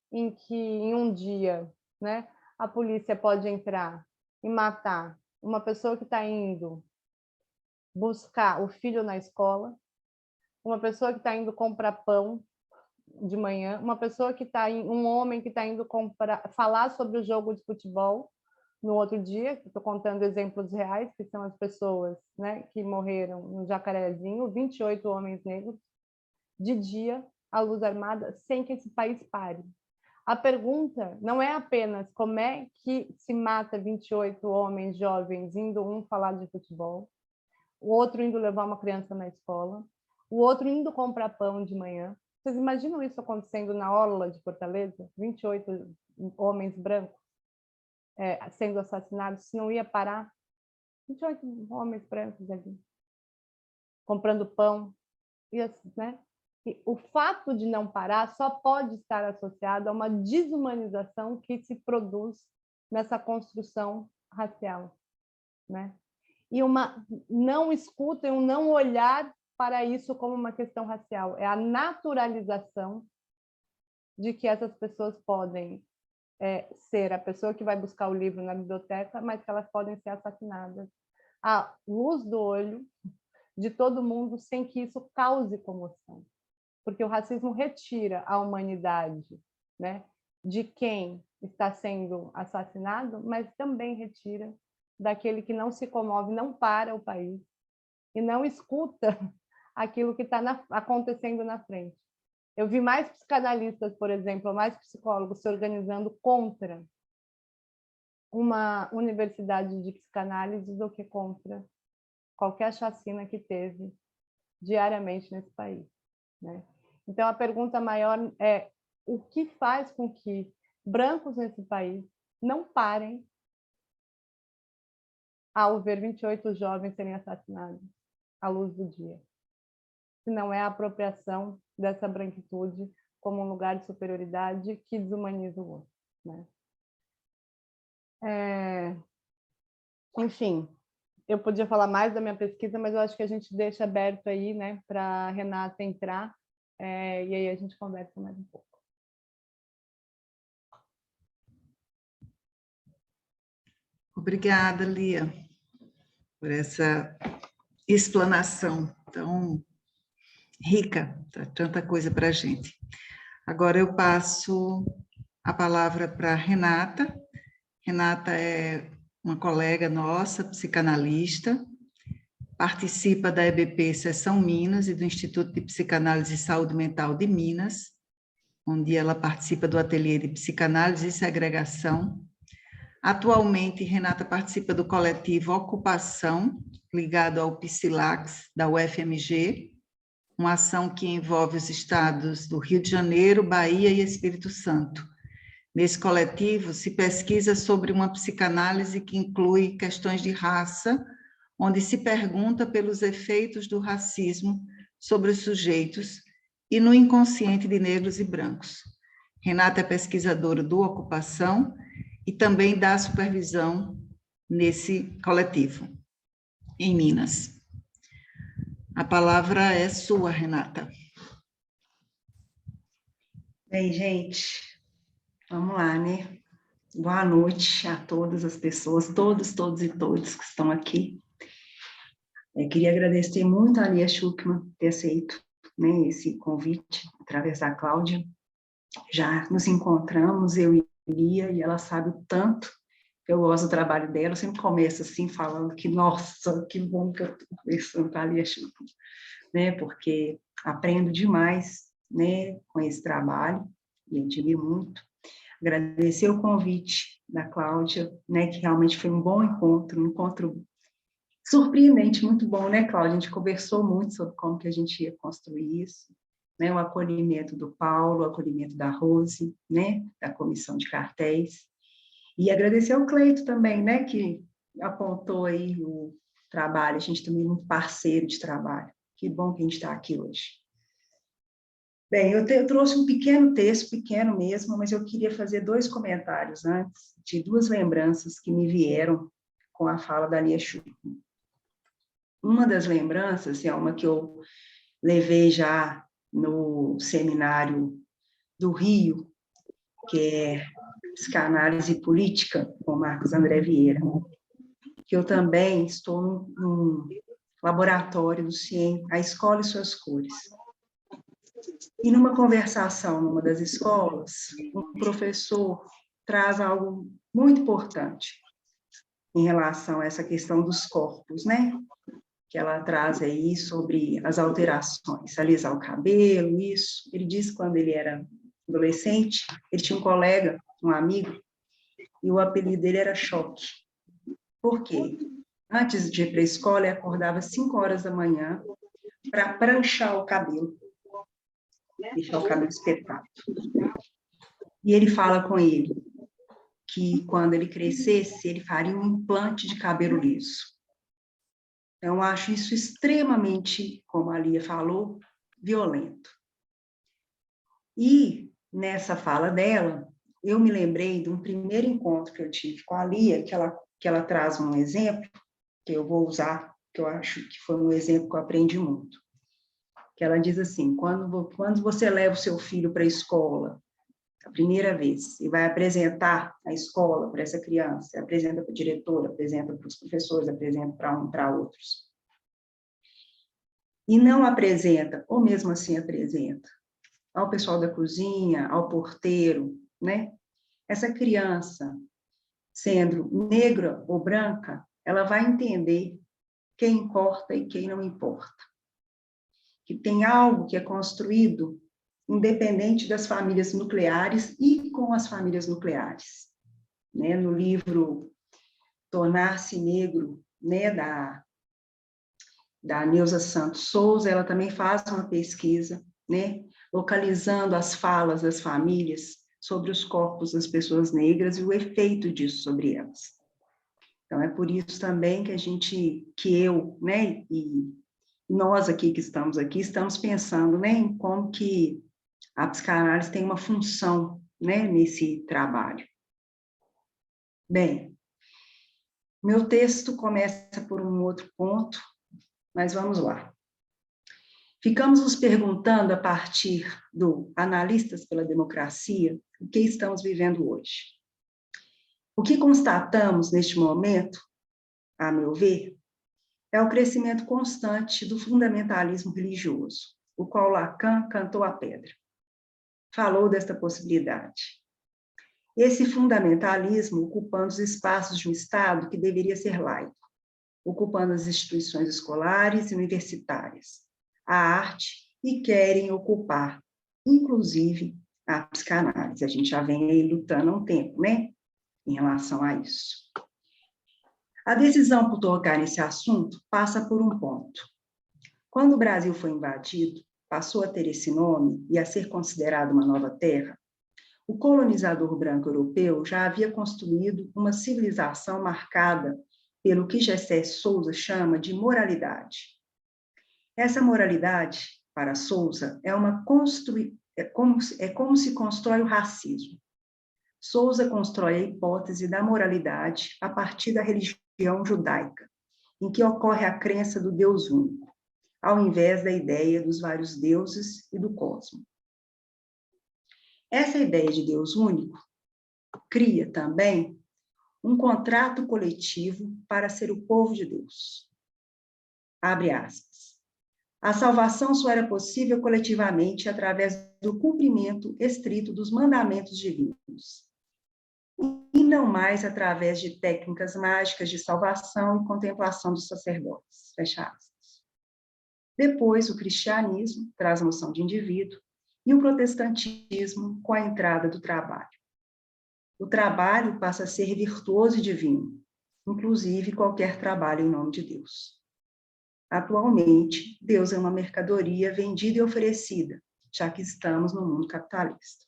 em que em um dia, né, a polícia pode entrar e matar uma pessoa que está indo buscar o filho na escola, uma pessoa que está indo comprar pão de manhã, uma pessoa que está um homem que está indo falar sobre o jogo de futebol no outro dia, estou contando exemplos reais, que são as pessoas, né, que morreram no Jacarezinho, 28 homens negros, de dia, à luz armada, sem que esse país pare. A pergunta não é apenas como é que se mata 28 homens jovens indo um falar de futebol, o outro indo levar uma criança na escola, o outro indo comprar pão de manhã. Vocês imaginam isso acontecendo na orla de Fortaleza? 28 homens brancos sendo assassinados, se não ia parar? 28 homens brancos ali, comprando pão. E, né? E o fato de não parar só pode estar associado a uma desumanização que se produz nessa construção racial, né? E uma não escuta e um não olhar para isso como uma questão racial. É a naturalização de que essas pessoas podem ser a pessoa que vai buscar o livro na biblioteca, mas que elas podem ser assassinadas à luz do olho de todo mundo sem que isso cause comoção. Porque o racismo retira a humanidade, né, de quem está sendo assassinado, mas também retira daquele que não se comove, não para o país e não escuta aquilo que está acontecendo na frente. Eu vi mais psicanalistas, por exemplo, mais psicólogos se organizando contra uma universidade de psicanálise do que contra qualquer chacina que teve diariamente nesse país, né? Então, a pergunta maior é o que faz com que brancos nesse país não parem ao ver 28 jovens serem assassinados à luz do dia? Se não é a apropriação dessa branquitude como um lugar de superioridade que desumaniza o outro, né? Enfim, eu podia falar mais da minha pesquisa, mas eu acho que a gente deixa aberto aí, né, para a Renata entrar, e aí a gente conversa mais um pouco. Obrigada, Lia, por essa explanação tão rica, tanta coisa para a gente. Agora eu passo a palavra para Renata. Renata é uma colega nossa, psicanalista, participa da EBP Seção Minas e do Instituto de Psicanálise e Saúde Mental de Minas, onde ela participa do ateliê de psicanálise e segregação. Atualmente, Renata participa do coletivo Ocupação, ligado ao Psilax, da UFMG, uma ação que envolve os estados do Rio de Janeiro, Bahia e Espírito Santo. Nesse coletivo, se pesquisa sobre uma psicanálise que inclui questões de raça, onde se pergunta pelos efeitos do racismo sobre os sujeitos e no inconsciente de negros e brancos. Renata é pesquisadora do Ocupação e também dá supervisão nesse coletivo, em Minas. A palavra é sua, Renata. Bem, gente, vamos lá, né? Boa noite a todas as pessoas, todos e todas que estão aqui. Queria agradecer muito a Lia Schuckmann por ter aceito, né, esse convite, através da Cláudia. Já nos encontramos, eu e Lia, e ela sabe o tanto que eu gosto do trabalho dela. Eu sempre começo assim, falando que, nossa, que bom que eu estou conversando com a Lia Schuckmann, né, porque aprendo demais, né, com esse trabalho, e admiro muito. Agradecer o convite da Cláudia, né, que realmente foi um bom encontro, um encontro surpreendente, muito bom, né, Cláudia? A gente conversou muito sobre como que a gente ia construir isso, né, o acolhimento do Paulo, o acolhimento da Rose, né, da comissão de cartéis, e agradecer ao Cleito também, né, que apontou aí o trabalho, a gente também é muito parceiro de trabalho, que bom que a gente está aqui hoje. Bem, eu trouxe um pequeno texto, pequeno mesmo, mas eu queria fazer 2 comentários antes, de 2 lembranças que me vieram com a fala da Lia Schuckmann. Uma das lembranças é uma que eu levei já no seminário do Rio, que é Psicanálise Política, com Marcos André Vieira, que eu também estou num laboratório do CIEM, A Escola e Suas Cores. E numa conversação numa das escolas, um professor traz algo muito importante em relação a essa questão dos corpos, né? Que ela traz aí sobre as alterações, alisar o cabelo, isso. Ele disse que quando ele era adolescente, ele tinha um colega, um amigo, e o apelido dele era Choque. Por quê? Antes de ir para a escola, ele acordava às 5 horas da manhã para pranchar o cabelo, deixar o cabelo espetado. E ele fala com ele que quando ele crescesse, ele faria um implante de cabelo liso. Então, eu acho isso extremamente, como a Lia falou, violento. E, nessa fala dela, eu me lembrei de um primeiro encontro que eu tive com a Lia, que ela traz um exemplo, que eu vou usar, que eu acho que foi um exemplo que eu aprendi muito. Que ela diz assim, quando você leva o seu filho para a escola, a primeira vez, e vai apresentar a escola para essa criança, apresenta para a diretora, apresenta para os professores, apresenta para outros, e não apresenta, ou mesmo assim apresenta, ao pessoal da cozinha, ao porteiro, né? Essa criança, sendo negra ou branca, ela vai entender quem importa e quem não importa. Que tem algo que é construído independente das famílias nucleares e com as famílias nucleares. Né? No livro Tornar-se Negro, né, da Neuza Santos Souza, ela também faz uma pesquisa, né, localizando as falas das famílias sobre os corpos das pessoas negras e o efeito disso sobre elas. Então, é por isso também que eu, né, e nós aqui que estamos aqui, estamos pensando, né, em como que a psicanálise tem uma função, né, nesse trabalho. Bem, meu texto começa por um outro ponto, mas vamos lá. Ficamos nos perguntando, a partir do Analistas pela Democracia, o que estamos vivendo hoje. O que constatamos neste momento, a meu ver, é o crescimento constante do fundamentalismo religioso, o qual Lacan cantou à pedra. falou desta possibilidade. Esse fundamentalismo ocupando os espaços de um Estado que deveria ser laico, ocupando as instituições escolares e universitárias, a arte, e querem ocupar, inclusive, a psicanálise. A gente já vem aí lutando há um tempo, né, em relação a isso. A decisão por tocar nesse assunto passa por um ponto. Quando o Brasil foi invadido, passou a ter esse nome e a ser considerado uma nova terra, o colonizador branco europeu já havia construído uma civilização marcada pelo que Gessé Souza chama de moralidade. Essa moralidade, para Souza, é como se constrói o racismo. Souza constrói a hipótese da moralidade a partir da religião judaica, em que ocorre a crença do Deus único, ao invés da ideia dos vários deuses e do cosmos. Essa ideia de Deus único cria também um contrato coletivo para ser o povo de Deus. Abre aspas. A salvação só era possível coletivamente através do cumprimento estrito dos mandamentos divinos, e não mais através de técnicas mágicas de salvação e contemplação dos sacerdotes. Fecha aspas. Depois, o cristianismo traz a noção de indivíduo e o protestantismo com a entrada do trabalho. O trabalho passa a ser virtuoso e divino, inclusive qualquer trabalho em nome de Deus. Atualmente, Deus é uma mercadoria vendida e oferecida, já que estamos no mundo capitalista.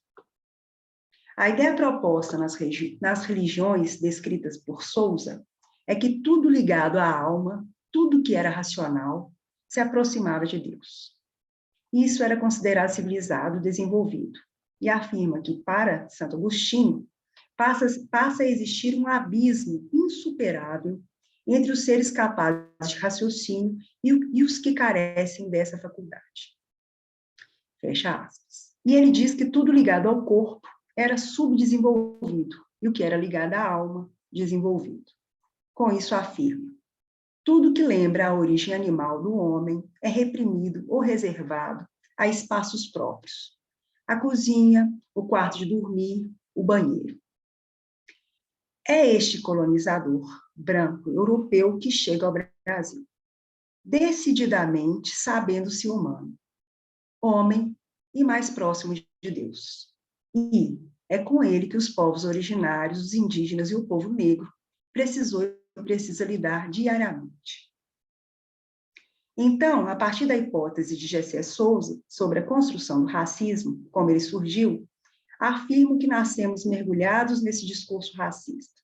A ideia proposta nas religiões descritas por Souza é que tudo ligado à alma, tudo que era racional, se aproximava de Deus. Isso era considerado civilizado, desenvolvido, e afirma que, para Santo Agostinho, passa a existir um abismo insuperável entre os seres capazes de raciocínio e os que carecem dessa faculdade. Fecha aspas. E ele diz que tudo ligado ao corpo era subdesenvolvido, e o que era ligado à alma, desenvolvido. Com isso afirma, tudo que lembra a origem animal do homem é reprimido ou reservado a espaços próprios. A cozinha, o quarto de dormir, o banheiro. É este colonizador branco europeu que chega ao Brasil, decididamente sabendo-se humano, homem e mais próximo de Deus. E é com ele que os povos originários, os indígenas e o povo negro precisa lidar diariamente. Então, a partir da hipótese de Gessé Souza sobre a construção do racismo, como ele surgiu, afirmo que nascemos mergulhados nesse discurso racista,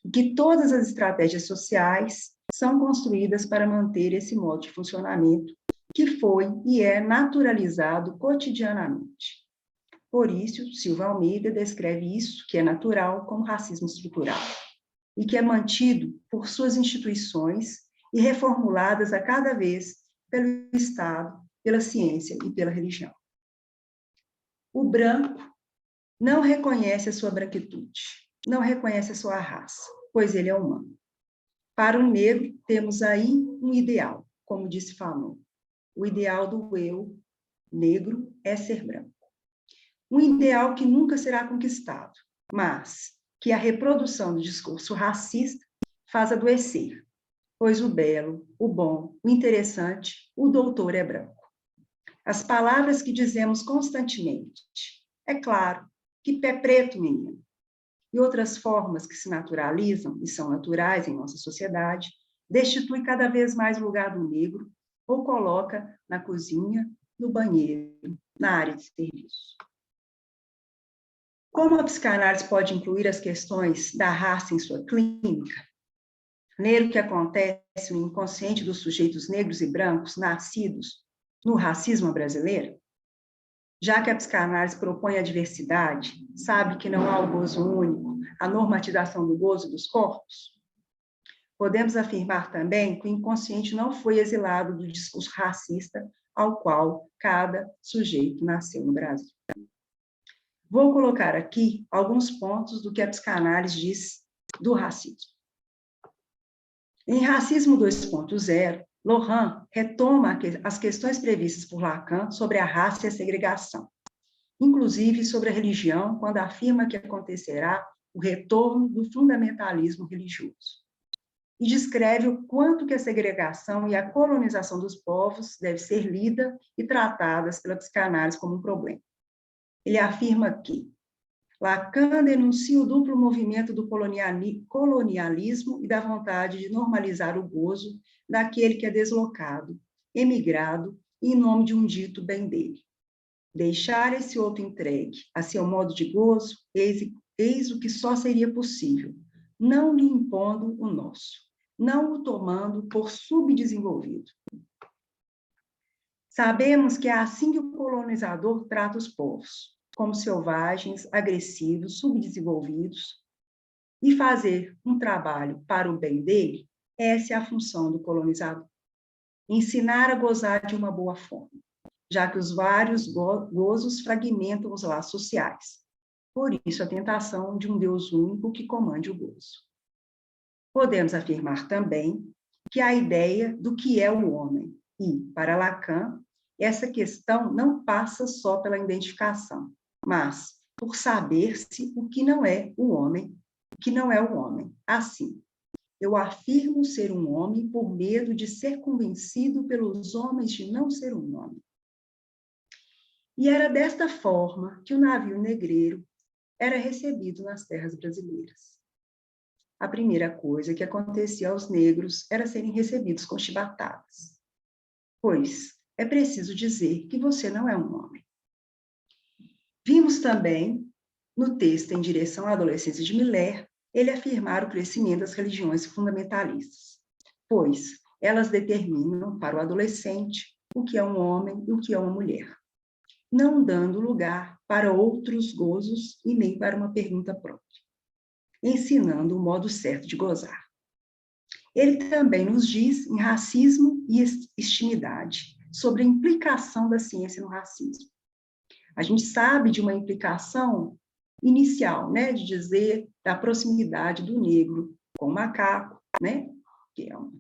e que todas as estratégias sociais são construídas para manter esse modo de funcionamento que foi e é naturalizado cotidianamente. Por isso, Silva Almeida descreve isso, que é natural, como racismo estrutural, e que é mantido por suas instituições e reformuladas a cada vez pelo Estado, pela ciência e pela religião. O branco não reconhece a sua branquitude, não reconhece a sua raça, pois ele é humano. Para o negro, temos aí um ideal, como disse Fanon. O ideal do eu negro é ser branco. Um ideal que nunca será conquistado, mas que a reprodução do discurso racista faz adoecer, pois o belo, o bom, o interessante, o doutor é branco. As palavras que dizemos constantemente, é claro, que pé preto, menino, e outras formas que se naturalizam e são naturais em nossa sociedade, destitui cada vez mais o lugar do negro ou coloca na cozinha, no banheiro, na área de serviço. Como a psicanálise pode incluir as questões da raça em sua clínica? Nele que acontece no inconsciente dos sujeitos negros e brancos nascidos no racismo brasileiro? Já que a psicanálise propõe a diversidade, sabe que não há o gozo único, a normatização do gozo dos corpos? Podemos afirmar também que o inconsciente não foi exilado do discurso racista ao qual cada sujeito nasceu no Brasil. Vou colocar aqui alguns pontos do que a psicanálise diz do racismo. Em Racismo 2.0, Laurent retoma as questões previstas por Lacan sobre a raça e a segregação. inclusive sobre a religião, quando afirma que acontecerá o retorno do fundamentalismo religioso. E descreve o quanto que a segregação e a colonização dos povos deve ser lida e tratadas pela psicanálise como um problema. Ele afirma que Lacan denuncia o duplo movimento do colonialismo e da vontade de normalizar o gozo daquele que é deslocado, emigrado, em nome de um dito bem dele. Deixar esse outro entregue a seu modo de gozo, eis o que só seria possível, não lhe impondo o nosso, não o tomando por subdesenvolvido. Sabemos que é assim que o colonizador trata os povos, como selvagens, agressivos, subdesenvolvidos, e fazer um trabalho para o bem dele, essa é a função do colonizador. Ensinar a gozar de uma boa forma, já que os vários gozos fragmentam os laços sociais. Por isso, a tentação de um Deus único que comande o gozo. Podemos afirmar também que a ideia do que é o homem, e, para Lacan, essa questão não passa só pela identificação, mas por saber-se o que não é o homem, o que não é o homem. Assim, eu afirmo ser um homem por medo de ser convencido pelos homens de não ser um homem. E era desta forma que o navio negreiro era recebido nas terras brasileiras. A primeira coisa que acontecia aos negros era serem recebidos com chibatadas. Pois é preciso dizer que você não é um homem. Vimos também, no texto Em Direção à Adolescência de Miller, ele afirmar o crescimento das religiões fundamentalistas, pois elas determinam para o adolescente o que é um homem e o que é uma mulher, não dando lugar para outros gozos e nem para uma pergunta própria, ensinando o modo certo de gozar. Ele também nos diz em Racismo e Extimidade, sobre a implicação da ciência no racismo. A gente sabe de uma implicação inicial, né, de dizer da proximidade do negro com o macaco, né, que é uma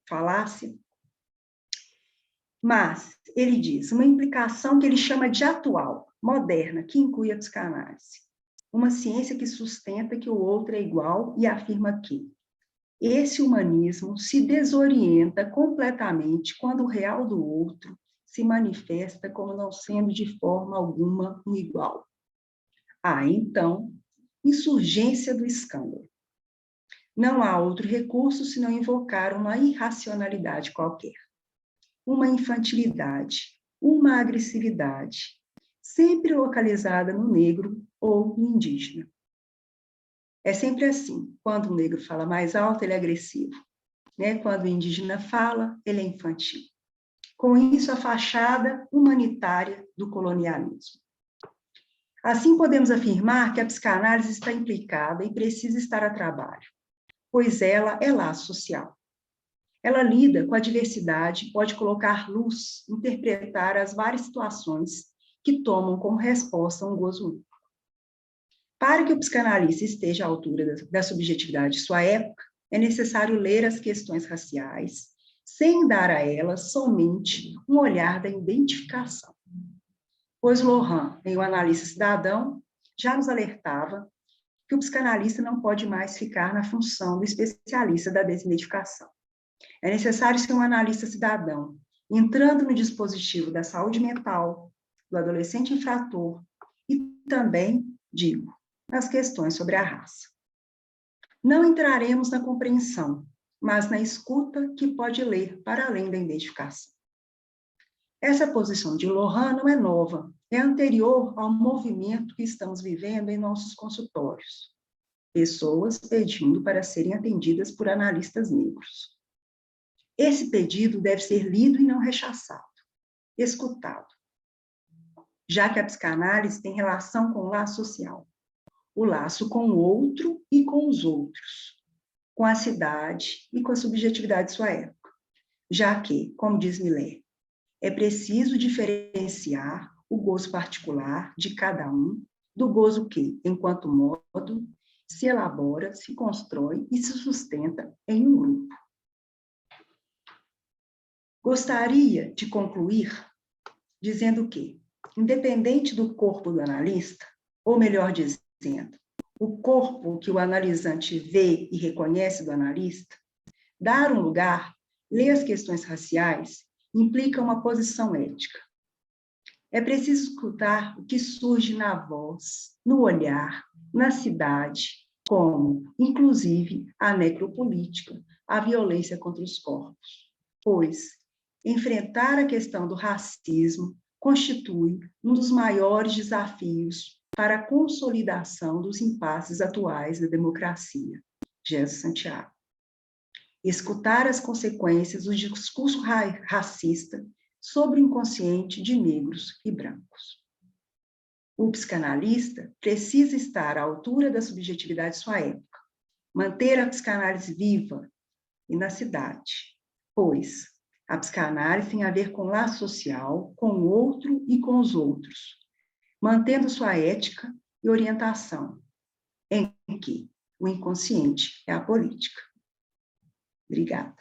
falácia. Mas ele diz uma implicação que ele chama de atual, moderna, que inclui a psicanálise. Uma ciência que sustenta que o outro é igual e afirma que esse humanismo se desorienta completamente quando o real do outro se manifesta como não sendo de forma alguma um igual. Há, então, insurgência do escândalo. Não há outro recurso senão invocar uma irracionalidade qualquer, uma infantilidade, uma agressividade, sempre localizada no negro ou no indígena. É sempre assim, quando o negro fala mais alto, ele é agressivo, né? Quando o indígena fala, ele é infantil. Com isso, a fachada humanitária do colonialismo. Assim, podemos afirmar que a psicanálise está implicada e precisa estar a trabalho, pois ela é laço social. Ela lida com a diversidade, pode colocar luz, interpretar as várias situações que tomam como resposta um gozo único. Para que o psicanalista esteja à altura da subjetividade de sua época, é necessário ler as questões raciais, sem dar a elas somente um olhar da identificação. Pois Lohan, em O Analista Cidadão, já nos alertava que o psicanalista não pode mais ficar na função do especialista da desidentificação. É necessário ser um analista cidadão, entrando no dispositivo da saúde mental, do adolescente infrator e também, digo, nas questões sobre a raça. Não entraremos na compreensão, mas na escuta que pode ler para além da identificação. Essa posição de Lohan não é nova, é anterior ao movimento que estamos vivendo em nossos consultórios. Pessoas pedindo para serem atendidas por analistas negros. Esse pedido deve ser lido e não rechaçado, escutado, já que a psicanálise tem relação com o laço social, o laço com o outro e com os outros, com a cidade e com a subjetividade de sua época, já que, como diz Miller, é preciso diferenciar o gozo particular de cada um do gozo que, enquanto modo, se elabora, se constrói e se sustenta em um grupo. Gostaria de concluir dizendo que, independente do corpo do analista, ou melhor dizendo, o corpo que o analisante vê e reconhece do analista, dar um lugar, ler as questões raciais, implica uma posição ética. É preciso escutar o que surge na voz, no olhar, na cidade, como, inclusive, a necropolítica, a violência contra os corpos. Pois enfrentar a questão do racismo constitui um dos maiores desafios para a consolidação dos impasses atuais da democracia. Gerson Santiago. Escutar as consequências do discurso racista sobre o inconsciente de negros e brancos. O psicanalista precisa estar à altura da subjetividade de sua época, manter a psicanálise viva e na cidade, pois a psicanálise tem a ver com laço social, com o outro e com os outros, mantendo sua ética e orientação, em que o inconsciente é a política. Obrigada.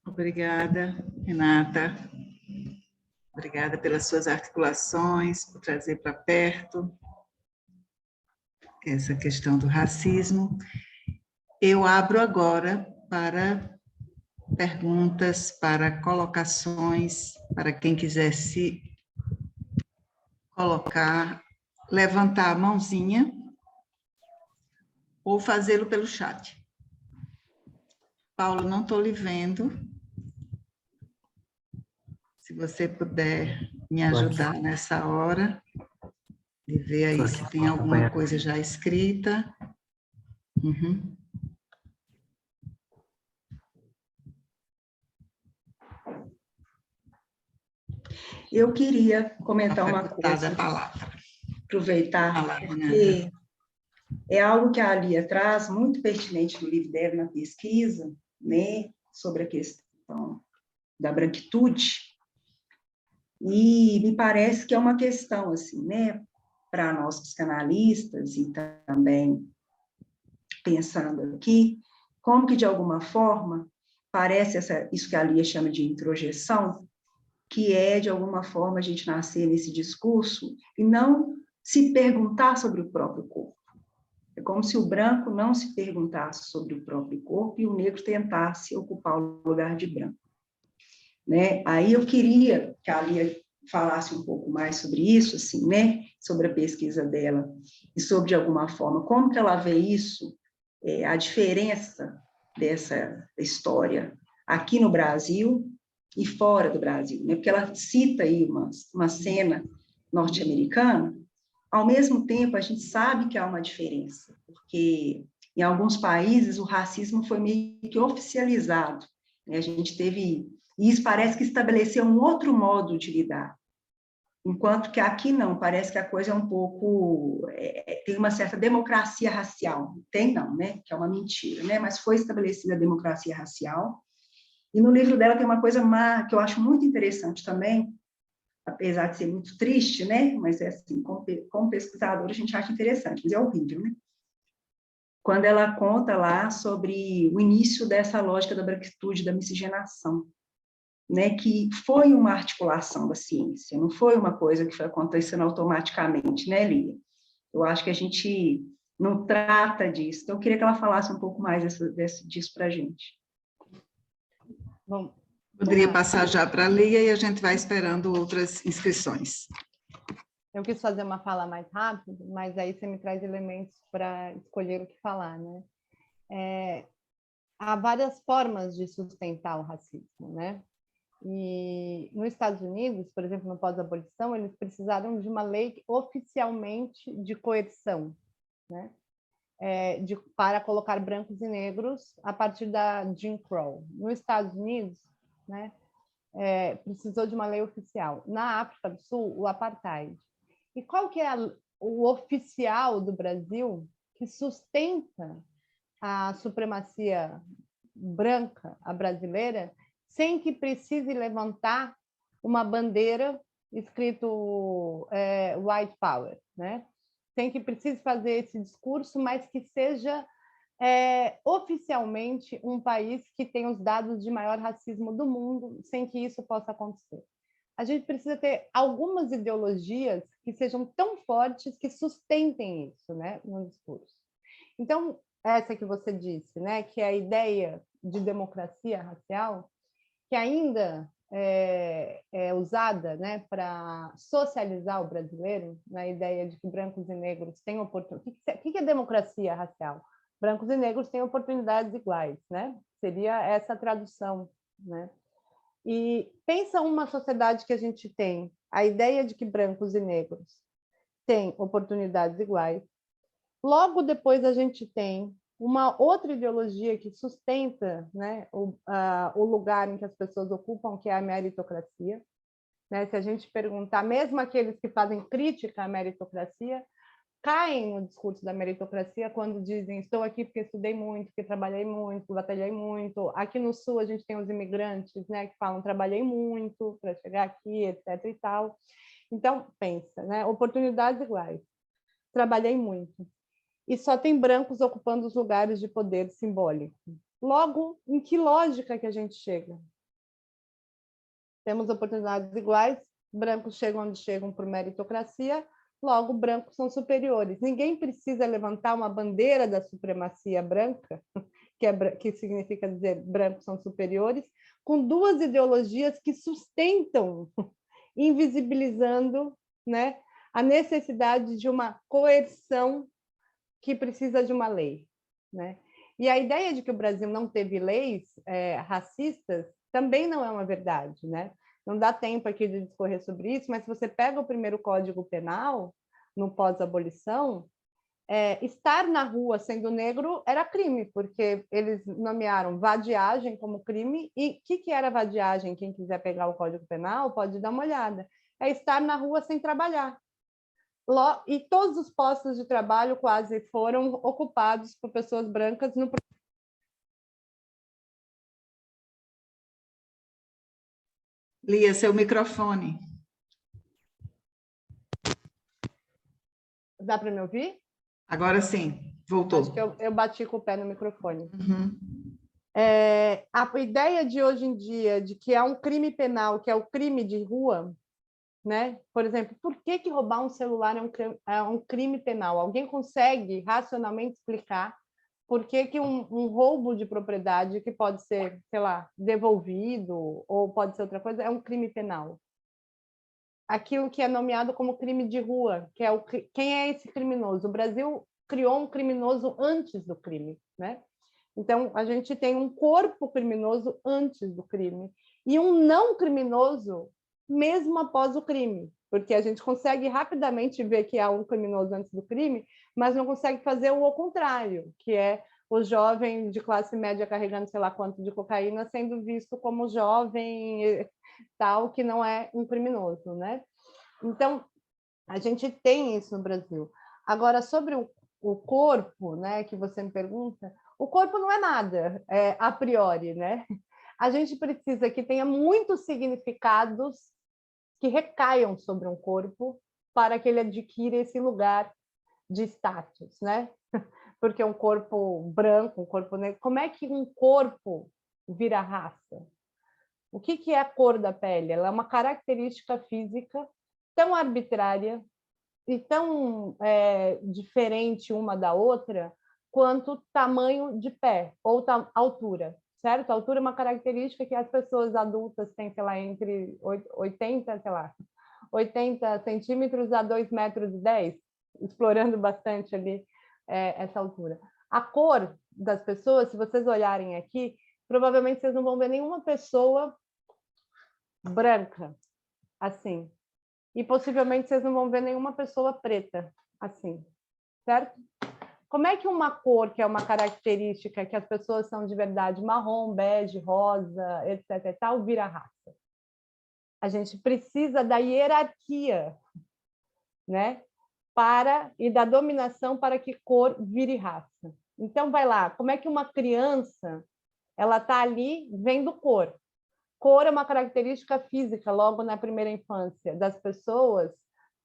Obrigada, Renata. Obrigada pelas suas articulações, por trazer para perto essa questão do racismo. Eu abro agora para perguntas, para colocações, para quem quiser se colocar, levantar a mãozinha ou fazê-lo pelo chat. Paulo, não estou lhe vendo. Se você puder me ajudar nessa hora, de ver aí se tem alguma coisa já escrita. Uhum. Eu queria comentar uma coisa, aproveitar, porque é algo que a Alia traz, muito pertinente no livro dela, na pesquisa, né, sobre a questão da branquitude, e me parece que é uma questão, assim, né, para nós psicanalistas, e também pensando aqui, como que, de alguma forma, parece isso que a Alia chama de introjeção, que é, de alguma forma, a gente nascer nesse discurso e não se perguntar sobre o próprio corpo. É como se o branco não se perguntasse sobre o próprio corpo e o negro tentasse ocupar o lugar de branco. Né? Aí eu queria que a Alia falasse um pouco mais sobre isso, assim, né? Sobre a pesquisa dela e sobre, de alguma forma, como que ela vê isso, a diferença dessa história aqui no Brasil e fora do Brasil, né? Porque ela cita aí uma cena norte-americana. Ao mesmo tempo, a gente sabe que há uma diferença, porque em alguns países o racismo foi meio que oficializado, né? A gente teve, e isso parece que estabeleceu um outro modo de lidar, enquanto que aqui não, parece que a coisa é um pouco, tem uma certa democracia racial, tem não, né? Que é uma mentira, né? Mas foi estabelecida a democracia racial, e no livro dela tem uma coisa que eu acho muito interessante também, apesar de ser muito triste, né? Mas é assim, como pesquisador a gente acha interessante, mas é horrível, né? Quando ela conta lá sobre o início dessa lógica da branquitude, da miscigenação, né? Que foi uma articulação da ciência, não foi uma coisa que foi acontecendo automaticamente, né, Lia? Eu acho que a gente não trata disso. Então, eu queria que ela falasse um pouco mais disso para a gente. Bom, poderia passar já para a Lia e a gente vai esperando outras inscrições. Eu quis fazer uma fala mais rápida, mas aí você me traz elementos para escolher o que falar, né? Há várias formas de sustentar o racismo, né? E nos Estados Unidos, por exemplo, no pós-abolição, eles precisaram de uma lei oficialmente de coerção, né? Para colocar brancos e negros a partir da Jim Crow. Nos Estados Unidos, né, precisou de uma lei oficial. Na África do Sul, o apartheid. E qual que é o oficial do Brasil que sustenta a supremacia branca, a brasileira, sem que precise levantar uma bandeira escrito White Power, né? Sem que precise fazer esse discurso, mas que seja oficialmente um país que tem os dados de maior racismo do mundo, sem que isso possa acontecer. A gente precisa ter algumas ideologias que sejam tão fortes que sustentem isso, né, no discurso. Então, essa que você disse, né, que é a ideia de democracia racial, que ainda é usada, né, para socializar o brasileiro, na ideia de que brancos e negros têm oportunidade. O que é democracia racial? Brancos e negros têm oportunidades iguais, né? Seria essa a tradução, né? E pensa uma sociedade que a gente tem a ideia de que brancos e negros têm oportunidades iguais. Logo depois a gente tem uma outra ideologia que sustenta, né, o lugar em que as pessoas ocupam, que é a meritocracia. Né? Se a gente perguntar, mesmo aqueles que fazem crítica à meritocracia, caem no discurso da meritocracia quando dizem estou aqui porque estudei muito, porque trabalhei muito, batalhei muito. Aqui no Sul a gente tem os imigrantes, né, que falam trabalhei muito para chegar aqui, etc. e tal. Então, pensa, né, oportunidades iguais. Trabalhei muito. E só tem brancos ocupando os lugares de poder simbólico. Logo, em que lógica que a gente chega? Temos oportunidades iguais, brancos chegam onde chegam por meritocracia, logo, brancos são superiores. Ninguém precisa levantar uma bandeira da supremacia branca, que significa dizer brancos são superiores, com duas ideologias que sustentam, invisibilizando, né, a necessidade de uma coerção que precisa de uma lei, né? E a ideia de que o Brasil não teve leis racistas também não é uma verdade, né? Não dá tempo aqui de discorrer sobre isso, mas se você pega o primeiro Código Penal, no pós-abolição, estar na rua sendo negro era crime, porque eles nomearam vadiagem como crime, e o que era vadiagem? Quem quiser pegar o Código Penal pode dar uma olhada. É estar na rua sem trabalhar. E todos os postos de trabalho quase foram ocupados por pessoas brancas no... Lia, seu microfone. Dá para me ouvir? Agora sim, voltou. Acho que eu bati com o pé no microfone. Uhum. A ideia de hoje em dia de que há um crime penal, que é o crime de rua, né? Por exemplo, por que roubar um celular é um crime penal? Alguém consegue racionalmente explicar por que um roubo de propriedade, que pode ser, sei lá, devolvido, ou pode ser outra coisa, é um crime penal? Aquilo que é nomeado como crime de rua, que é quem é esse criminoso? O Brasil criou um criminoso antes do crime, né? Então, a gente tem um corpo criminoso antes do crime e um não criminoso mesmo após o crime, porque a gente consegue rapidamente ver que há um criminoso antes do crime, mas não consegue fazer o contrário, que é o jovem de classe média carregando sei lá quanto de cocaína sendo visto como jovem tal, que não é um criminoso, né? Então, a gente tem isso no Brasil. Agora, sobre o corpo, né, que você me pergunta, o corpo não é nada, a priori, né? A gente precisa que tenha muitos significados que recaiam sobre um corpo para que ele adquira esse lugar de status, né? Porque um corpo branco, um corpo negro, como é que um corpo vira raça? O que é a cor da pele? Ela é uma característica física tão arbitrária e tão diferente uma da outra quanto tamanho de pé ou altura, certo? A altura é uma característica que as pessoas adultas têm, sei lá, entre 80, sei lá, 80 centímetros a 2,10 metros, explorando bastante ali essa altura. A cor das pessoas, se vocês olharem aqui, provavelmente vocês não vão ver nenhuma pessoa branca assim. E possivelmente vocês não vão ver nenhuma pessoa preta assim, certo? Como é que uma cor, que é uma característica que as pessoas são de verdade marrom, bege, rosa, etc. e tal, vira raça? A gente precisa da hierarquia, né? E da dominação para que cor vire raça. Então, vai lá, como é que uma criança ela está ali vendo cor? Cor é uma característica física, logo na primeira infância, das pessoas,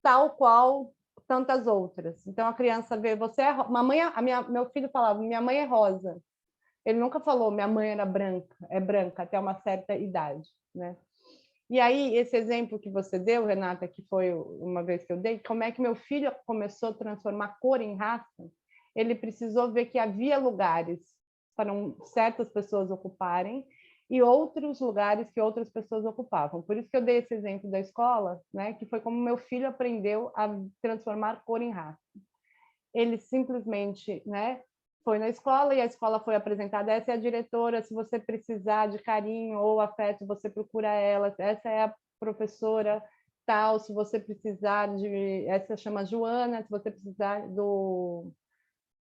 tal qual tantas outras. Então, a criança vê, você é... meu filho falava, minha mãe é rosa. Ele nunca falou, minha mãe era branca, é branca, até uma certa idade, né? E aí, esse exemplo que você deu, Renata, que foi uma vez que eu dei, como é que meu filho começou a transformar cor em raça, ele precisou ver que havia lugares para certas pessoas ocuparem e outros lugares que outras pessoas ocupavam. Por isso que eu dei esse exemplo da escola, né, que foi como meu filho aprendeu a transformar cor em raça. Ele simplesmente, né, foi na escola e a escola foi apresentada, essa é a diretora, se você precisar de carinho ou afeto, você procura ela, essa é a professora tal, se você precisar de... Essa chama Joana, se você precisar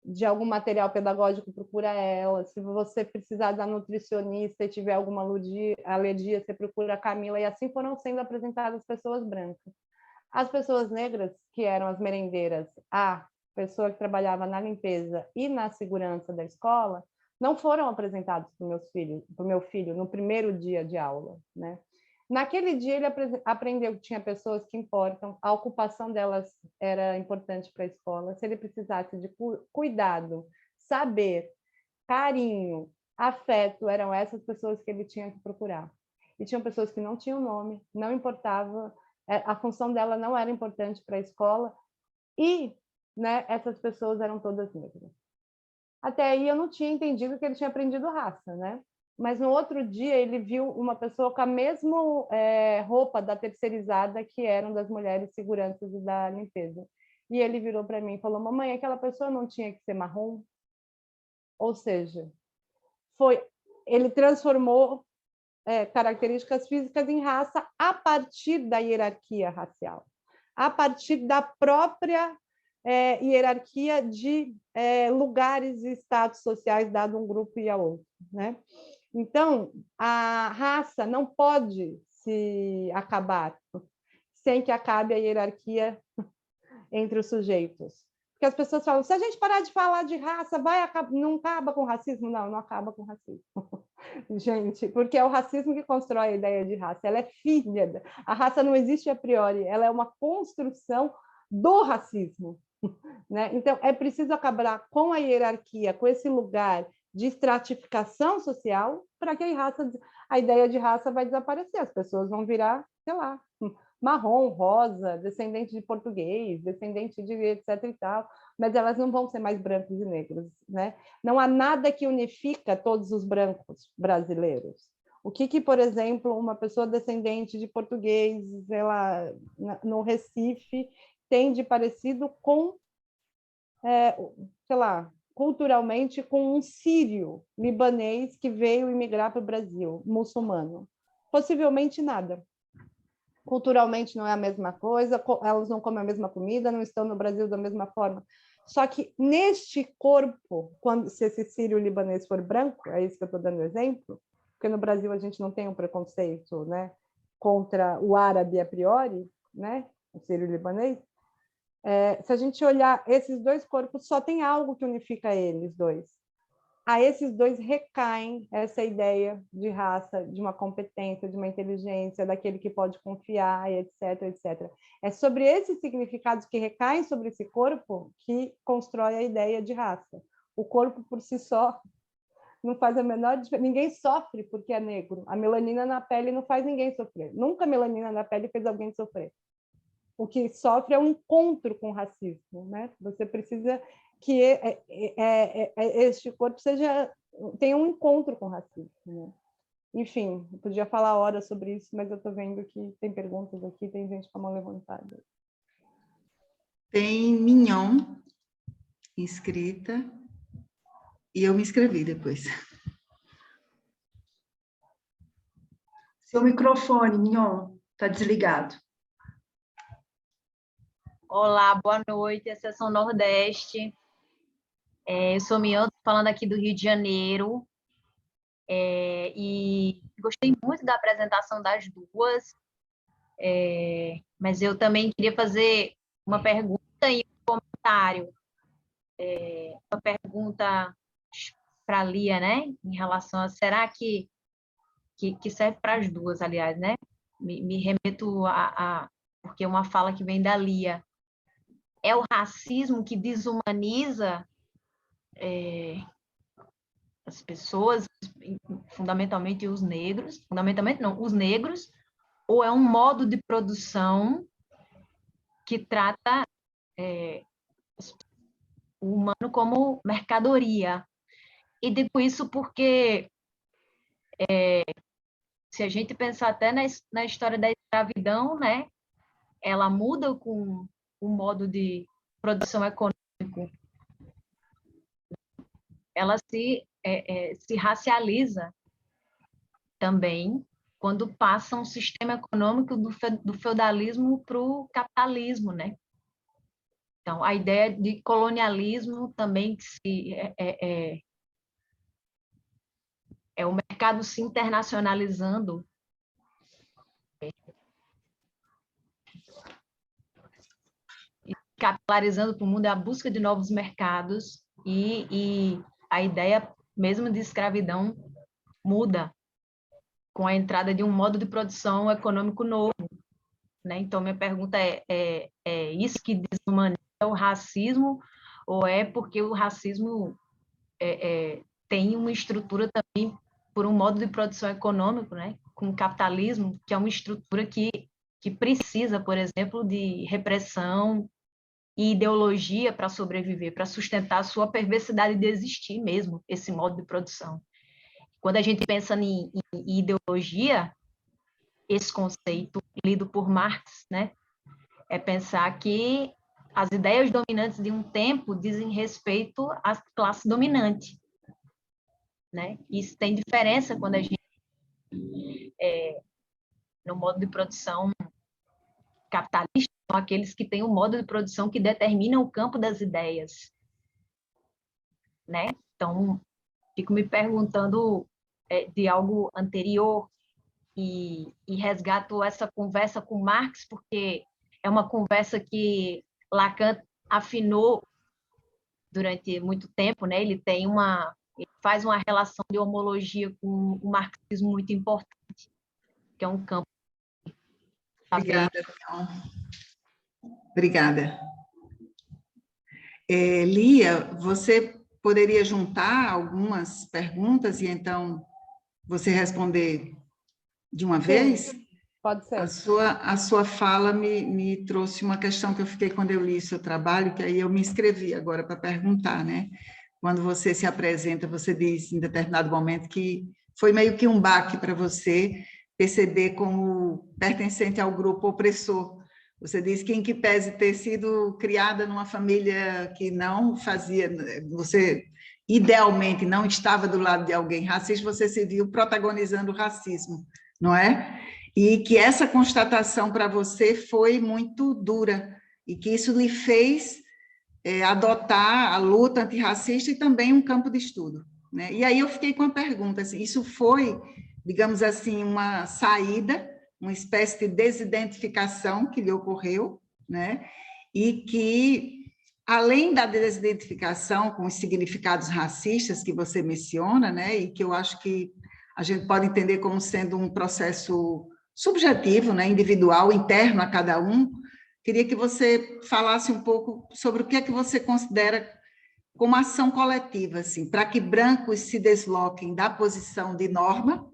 de algum material pedagógico, procura ela, se você precisar da nutricionista e tiver alguma alergia, você procura a Camila, e assim foram sendo apresentadas pessoas brancas. As pessoas negras, que eram as merendeiras, a pessoa que trabalhava na limpeza e na segurança da escola, não foram apresentados para o meu filho no primeiro dia de aula, né? Naquele dia ele aprendeu que tinha pessoas que importam, a ocupação delas era importante para a escola. Se ele precisasse de cuidado, saber, carinho, afeto, eram essas pessoas que ele tinha que procurar. E tinham pessoas que não tinham nome, não importava, a função dela não era importante para a escola, e, né, essas pessoas eram todas negras. Até aí eu não tinha entendido que ele tinha aprendido raça, né? Mas no outro dia ele viu uma pessoa com a mesma roupa da terceirizada, que eram das mulheres seguranças e da limpeza. E ele virou para mim e falou, mamãe, aquela pessoa não tinha que ser marrom? Ou seja, ele transformou características físicas em raça a partir da hierarquia racial, a partir da própria hierarquia de lugares e status sociais dado a um grupo e a outro, né? Então, a raça não pode se acabar sem que acabe a hierarquia entre os sujeitos. Porque as pessoas falam, se a gente parar de falar de raça, não acaba com o racismo? Não, não acaba com o racismo. Gente, porque é o racismo que constrói a ideia de raça. Ela é filha. A raça não existe a priori, ela é uma construção do racismo, né? Então, é preciso acabar com a hierarquia, com esse lugar de estratificação social, para que a ideia de raça vai desaparecer. As pessoas vão virar, sei lá, marrom, rosa, descendente de português, descendente de etc e tal, mas elas não vão ser mais brancos e negros, né? Não há nada que unifica todos os brancos brasileiros. O que, por exemplo, uma pessoa descendente de português, sei lá, no Recife, tem de parecido com, sei lá, culturalmente, com um sírio libanês que veio imigrar para o Brasil, muçulmano? Possivelmente nada. Culturalmente não é a mesma coisa, elas não comem a mesma comida, não estão no Brasil da mesma forma. Só que neste corpo, se esse sírio libanês for branco, é isso que eu estou dando exemplo, porque no Brasil a gente não tem um preconceito, né, contra o árabe a priori, né, o sírio libanês. Se a gente olhar esses dois corpos, só tem algo que unifica eles dois. A esses dois recaem essa ideia de raça, de uma competência, de uma inteligência, daquele que pode confiar, etc, etc. É sobre esses significados que recaem sobre esse corpo que constrói a ideia de raça. O corpo por si só não faz a menor diferença. Ninguém sofre porque é negro. A melanina na pele não faz ninguém sofrer. Nunca a melanina na pele fez alguém sofrer. O que sofre é um encontro com o racismo, né? Você precisa que este corpo tenha um encontro com o racismo, né? Enfim, eu podia falar horas sobre isso, mas eu estou vendo que tem perguntas aqui, tem gente com a mão levantada. Tem Mignon inscrita, e eu me inscrevi depois. Seu microfone, Mignon, está desligado. Olá, boa noite, a Seção Nordeste. Eu sou Mian, falando aqui do Rio de Janeiro, e gostei muito da apresentação das duas, mas eu também queria fazer uma pergunta e um comentário. Uma pergunta para a Lia, né, em relação a, será que serve para as duas, aliás, né? Me remeto porque é uma fala que vem da Lia. é o racismo que desumaniza as pessoas, fundamentalmente os negros, fundamentalmente não, os negros, ou é um modo de produção que trata o humano como mercadoria. E digo isso porque, se a gente pensar até na história da escravidão, né, ela muda com o modo de produção econômico. Ela se racializa também quando passa um sistema econômico do feudalismo para o capitalismo, né? Então, a ideia de colonialismo também é o mercado se internacionalizando e capitalizando para o mundo, é a busca de novos mercados e a ideia mesmo de escravidão muda com a entrada de um modo de produção econômico novo, né? Então, minha pergunta é isso que desumaniza o racismo, ou é porque o racismo tem uma estrutura também por um modo de produção econômico, né? Com o capitalismo, que é uma estrutura que precisa, por exemplo, de repressão e ideologia para sobreviver, para sustentar a sua perversidade de existir mesmo, esse modo de produção. Quando a gente pensa em ideologia, esse conceito lido por Marx, né, é pensar que as ideias dominantes de um tempo dizem respeito à classe dominante, né? Isso tem diferença quando a gente no modo de produção capitalista, são aqueles que têm um modo de produção que determina o campo das ideias, né? Então, fico me perguntando de algo anterior e resgato essa conversa com Marx, porque é uma conversa que Lacan afinou durante muito tempo, né? Ele faz uma relação de homologia com o marxismo muito importante, que é um campo. Obrigada, Obrigada. Lia, você poderia juntar algumas perguntas e então você responder de uma vez? Pode ser. A sua fala me trouxe uma questão que eu fiquei quando eu li seu trabalho, que aí eu me inscrevi agora para perguntar, né? Quando você se apresenta, você diz em determinado momento que foi meio que um baque para você perceber como pertencente ao grupo opressor. Você diz que, em que pese ter sido criada numa família que não fazia, você idealmente não estava do lado de alguém racista, você se viu protagonizando o racismo, não é? E que essa constatação para você foi muito dura, e que isso lhe fez adotar a luta antirracista e também um campo de estudo, né? E aí eu fiquei com a pergunta, assim, isso foi, digamos assim, uma saída, uma espécie de desidentificação que lhe ocorreu, né? E que, além da desidentificação com os significados racistas que você menciona, né? E que eu acho que a gente pode entender como sendo um processo subjetivo, né? Individual, interno a cada um, queria que você falasse um pouco sobre o que é que você considera como ação coletiva, assim, para que brancos se desloquem da posição de norma,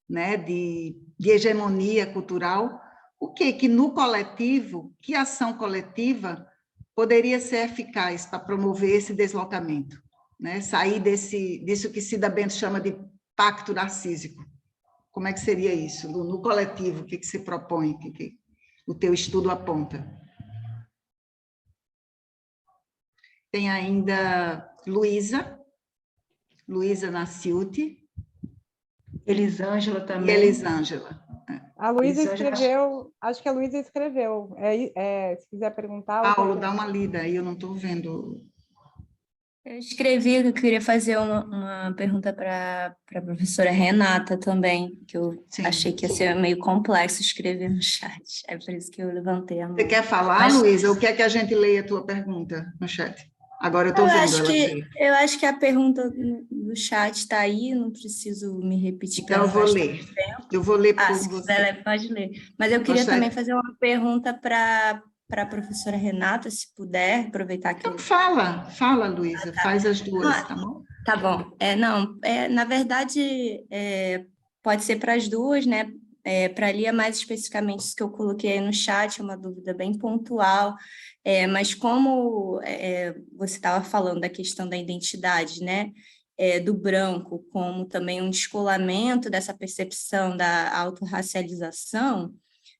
né, de hegemonia cultural, o que no coletivo, que ação coletiva poderia ser eficaz para promover esse deslocamento, né, sair disso que Cida Bento chama de pacto narcísico. Como é que seria isso? No coletivo, o que você propõe? O que o teu estudo aponta? Tem ainda Luísa Naciuti. Elisângela também. E Elisângela. A Luísa escreveu, acho que a Luísa escreveu. Se quiser perguntar... Paulo, dá uma lida aí, eu não estou vendo. Eu escrevi que eu queria fazer uma pergunta para a professora Renata também, que eu achei que ia ser meio complexo escrever no chat. É por isso que eu levantei a mão. Você quer falar, Luísa, ou quer que a gente leia a tua pergunta no chat? Agora eu estou vendo. Eu acho que a pergunta do chat está aí, não preciso me repetir. Então eu vou ler. Eu vou ler por você. Pode ler. Mas eu queria também fazer uma pergunta para para a professora Renata, se puder, aproveitar que então, fala, Luísa, faz as duas, tá bom? Tá bom. Na verdade, pode ser para as duas, né? Para a Lia, mais especificamente, isso que eu coloquei aí no chat, é uma dúvida bem pontual, mas como você estava falando da questão da identidade, né? Do branco, como também um descolamento dessa percepção da autorracialização,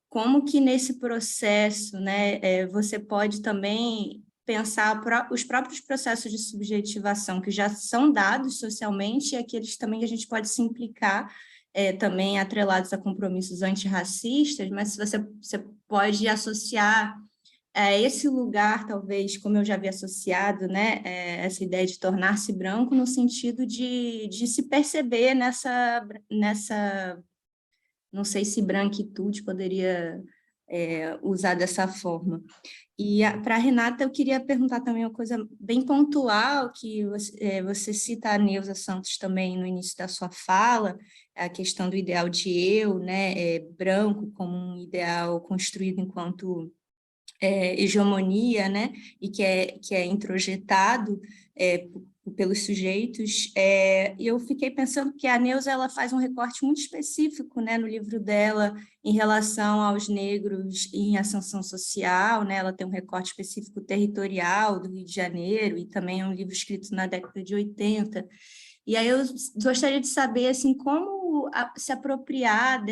como que nesse processo, né, você pode também pensar os próprios processos de subjetivação que já são dados socialmente e aqueles também que a gente pode se implicar, também atrelados a compromissos antirracistas, mas se você pode associar esse lugar, talvez, como eu já havia associado, né, essa ideia de tornar-se branco no sentido de se perceber nessa, não sei se branquitude poderia usar dessa forma. E para a Renata, eu queria perguntar também uma coisa bem pontual, que você cita a Neuza Santos também no início da sua fala, a questão do ideal de eu, né, branco como um ideal construído enquanto hegemonia, né, e que é introjetado pelos sujeitos, e eu fiquei pensando que a Neuza ela faz um recorte muito específico, né, no livro dela em relação aos negros em ascensão social, né, ela tem um recorte específico territorial do Rio de Janeiro, e também é um livro escrito na década de 80, e aí eu gostaria de saber, assim, como se apropriar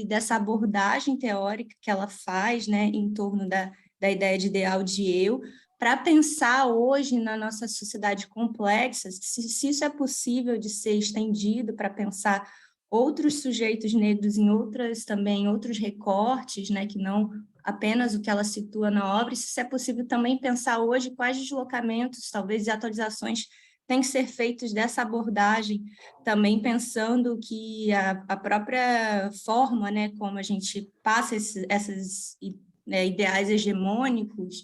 dessa abordagem teórica que ela faz, né, em torno da ideia de ideal de eu, para pensar hoje na nossa sociedade complexa, se isso é possível de ser estendido para pensar outros sujeitos negros em outros recortes, né, que não apenas o que ela situa na obra, e se é possível também pensar hoje quais deslocamentos, talvez, e atualizações têm que ser feitos dessa abordagem, também pensando que a própria forma, né, como a gente passa essas ideais hegemônicos,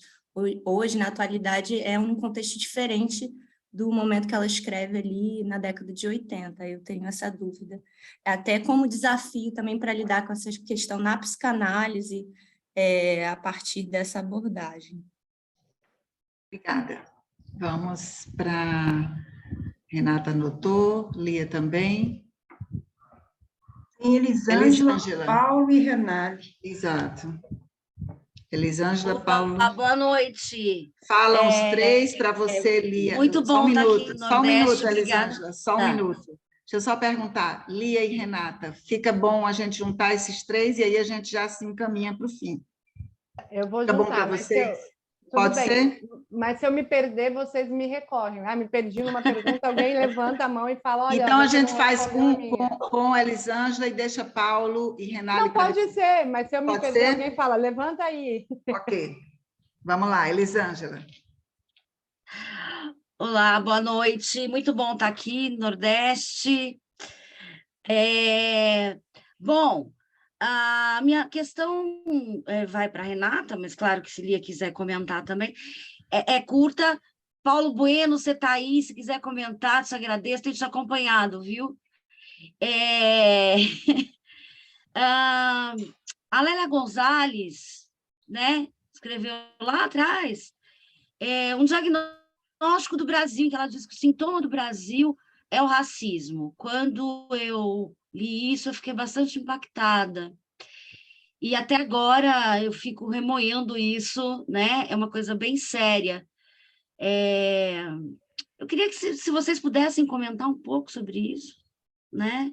hoje, na atualidade, é um contexto diferente do momento que ela escreve ali na década de 80, eu tenho essa dúvida. Até como desafio também para lidar com essa questão na psicanálise, a partir dessa abordagem. Obrigada. Vamos para... Renata anotou, Lia também. Tem Elisângela, Paulo e Renate. Exato. Elisângela, Paulo. Boa noite. Falam os três para você, Lia. Muito bom estar aqui no Nordeste. Só um minuto, Elisângela, só um minuto. Deixa eu só perguntar, Lia e Renata, fica bom a gente juntar esses três e aí a gente já se encaminha para o fim. Eu vou juntar, bom para vocês? Pode ser? Mas se eu me perder, vocês me recorrem. Me perdi numa pergunta, alguém levanta a mão e fala... Olha, então, a gente faz com a Elisângela e deixa Paulo e Renata... Não, pode ser, mas se eu me perder, alguém fala, levanta aí. Ok. Vamos lá, Elisângela. Olá, boa noite. Muito bom estar aqui no Nordeste. Bom, a minha questão vai para a Renata, mas claro que se Lia quiser comentar também, é curta. Paulo Bueno, você está aí, se quiser comentar, te agradeço, tenho te acompanhado, viu? A Lélia Gonzalez, né, escreveu lá atrás um diagnóstico do Brasil, que ela diz que o sintoma do Brasil é o racismo. Quando eu li isso, eu fiquei bastante impactada. E até agora eu fico remoendo isso, né? É uma coisa bem séria. Eu queria que, se vocês pudessem comentar um pouco sobre isso, né?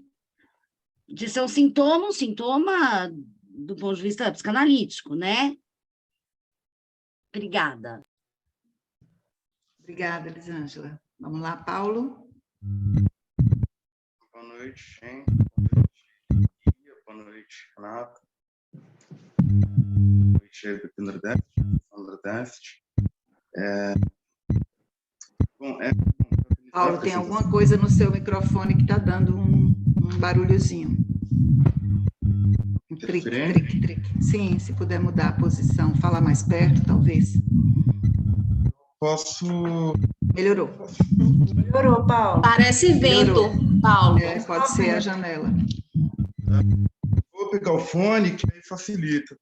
De ser um sintoma do ponto de vista psicanalítico, né? Obrigada. Obrigada, Elisângela. Vamos lá, Paulo. Boa noite, gente. Boa noite, Renata. Boa noite, Nordeste. Paulo, tem alguma coisa no seu microfone que está dando um barulhozinho. Um trique. Sim, se puder mudar a posição, falar mais perto, talvez. Posso... Melhorou. Melhorou, Paulo. Parece vento, Paulo. Pode ser a janela. Vou pegar o fone, que aí facilita.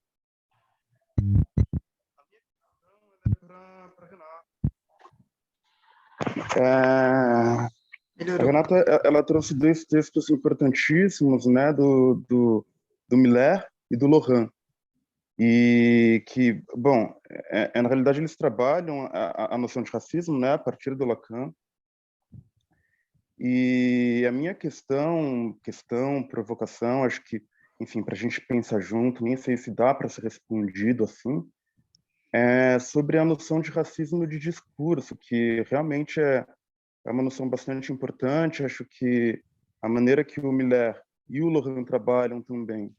A Renata, ela trouxe dois textos importantíssimos, né, do Miller e do Lohan, e que, bom, na realidade eles trabalham a noção de racismo, né, a partir do Lacan. E a minha questão, provocação, acho que, enfim, para a gente pensar junto, nem sei se dá para ser respondido assim, é sobre a noção de racismo de discurso, que realmente é uma noção bastante importante. Acho que a maneira que o Miller e o Lohan trabalham também,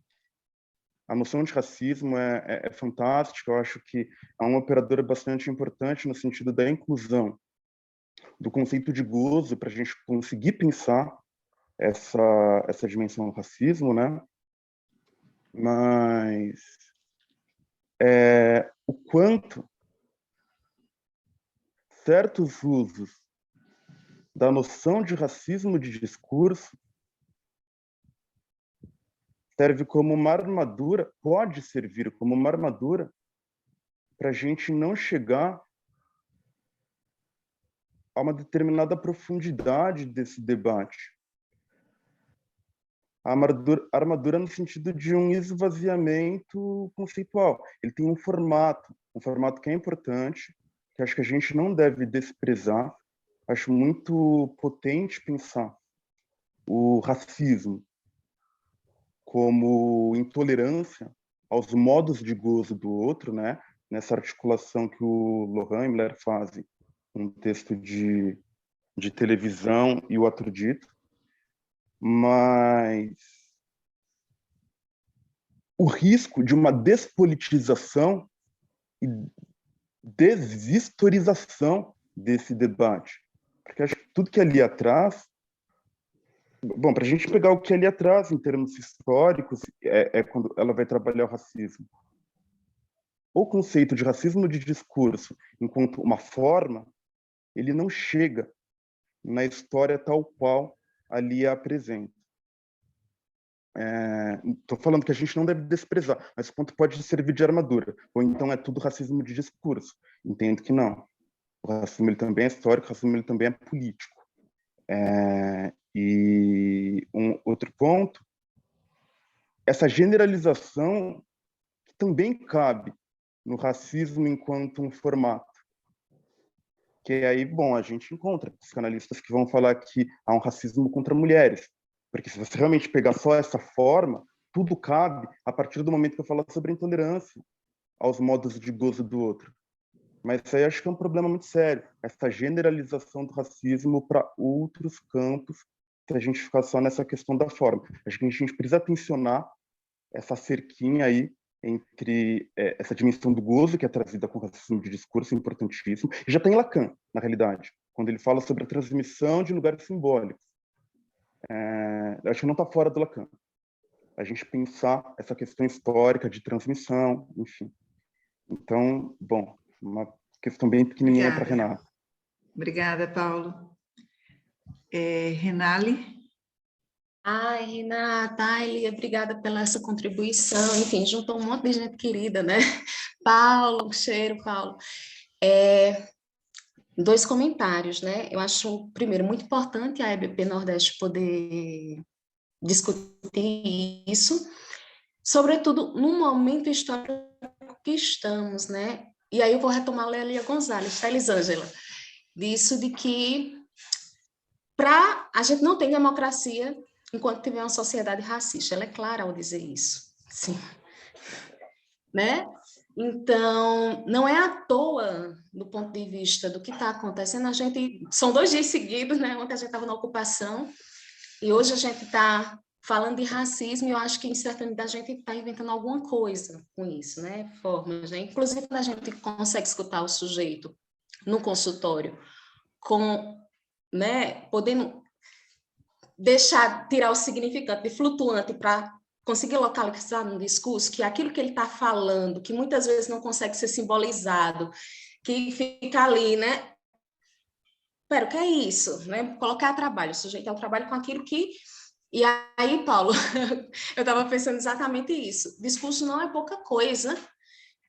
a noção de racismo é fantástica. Eu acho que é uma operadora bastante importante no sentido da inclusão do conceito de gozo para a gente conseguir pensar essa dimensão do racismo, né? Mas o quanto certos usos da noção de racismo de discurso serve como uma armadura, pode servir como uma armadura para a gente não chegar a uma determinada profundidade desse debate. A armadura no sentido de um esvaziamento conceitual. Ele tem um formato que é importante, que acho que a gente não deve desprezar. Acho muito potente pensar o racismo como intolerância aos modos de gozo do outro, né? Nessa articulação que o Lohan e Miller fazem, um texto de televisão e o Ato Dito, mas o risco de uma despolitização e deshistorização desse debate. Porque acho que tudo que ali atrás... Bom, para a gente pegar o que ali atrás, em termos históricos, é quando ela vai trabalhar o racismo. O conceito de racismo de discurso, enquanto uma forma, ele não chega na história tal qual ali a apresenta. Estou falando que a gente não deve desprezar, mas o ponto pode servir de armadura. Ou então é tudo racismo de discurso. Entendo que não. O racismo ele também é histórico, o racismo ele também é político. E um outro ponto, essa generalização que também cabe no racismo enquanto um formato. Que aí, bom, a gente encontra psicanalistas que vão falar que há um racismo contra mulheres. Porque se você realmente pegar só essa forma, tudo cabe a partir do momento que eu falo sobre intolerância aos modos de gozo do outro. Mas isso aí acho que é um problema muito sério, essa generalização do racismo para outros campos, se a gente ficar só nessa questão da forma. Acho que a gente precisa tensionar essa cerquinha aí entre essa dimensão do gozo, que é trazida com o racismo de discurso, importantíssimo, e já tem Lacan, na realidade, quando ele fala sobre a transmissão de lugares simbólicos. Acho que não está fora do Lacan. A gente pensar essa questão histórica de transmissão, enfim. Então, bom, uma questão bem pequenininha para Renata. Obrigada, Paulo. Renale? Ai, Renata, Lia, obrigada pela essa contribuição. Enfim, juntou um monte de gente querida, né? Paulo, cheiro, Paulo. Dois comentários, né? Eu acho, primeiro, muito importante a EBP Nordeste poder discutir isso, sobretudo num momento histórico que estamos, né? E aí eu vou retomar a Lia Gonzalez, tá, Elisângela? Disso de que a gente não tem democracia enquanto tiver uma sociedade racista. Ela é clara ao dizer isso. Sim. Né? Então, não é à toa, do ponto de vista do que está acontecendo, são 2 dias seguidos, né? Ontem a gente estava na ocupação, e hoje a gente está falando de racismo, e eu acho que, em certa medida, a gente está inventando alguma coisa com isso, né? Formas, né? Inclusive, quando a gente consegue escutar o sujeito no consultório, né, podendo tirar o significante de flutuante para conseguir localizar no discurso que aquilo que ele está falando, que muitas vezes não consegue ser simbolizado, que fica ali, né? Pera, o que é isso? Né? Colocar a trabalho, sujeitar o trabalho com aquilo que... E aí, Paulo, eu estava pensando exatamente isso. Discurso não é pouca coisa,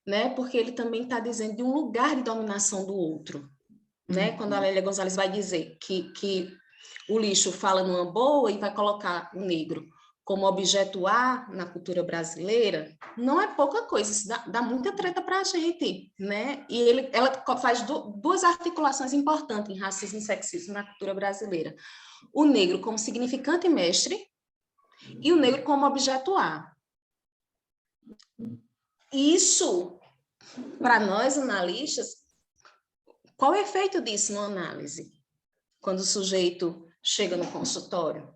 né? Porque ele também está dizendo de um lugar de dominação do outro, né? Quando a Lélia Gonzalez vai dizer que o lixo fala numa boa e vai colocar o negro como objeto A na cultura brasileira, não é pouca coisa, isso dá muita treta para a gente, né? E ela faz duas articulações importantes em racismo e sexismo na cultura brasileira. O negro como significante mestre e o negro como objeto A. Isso, para nós analistas, qual é o efeito disso na análise? Quando o sujeito chega no consultório,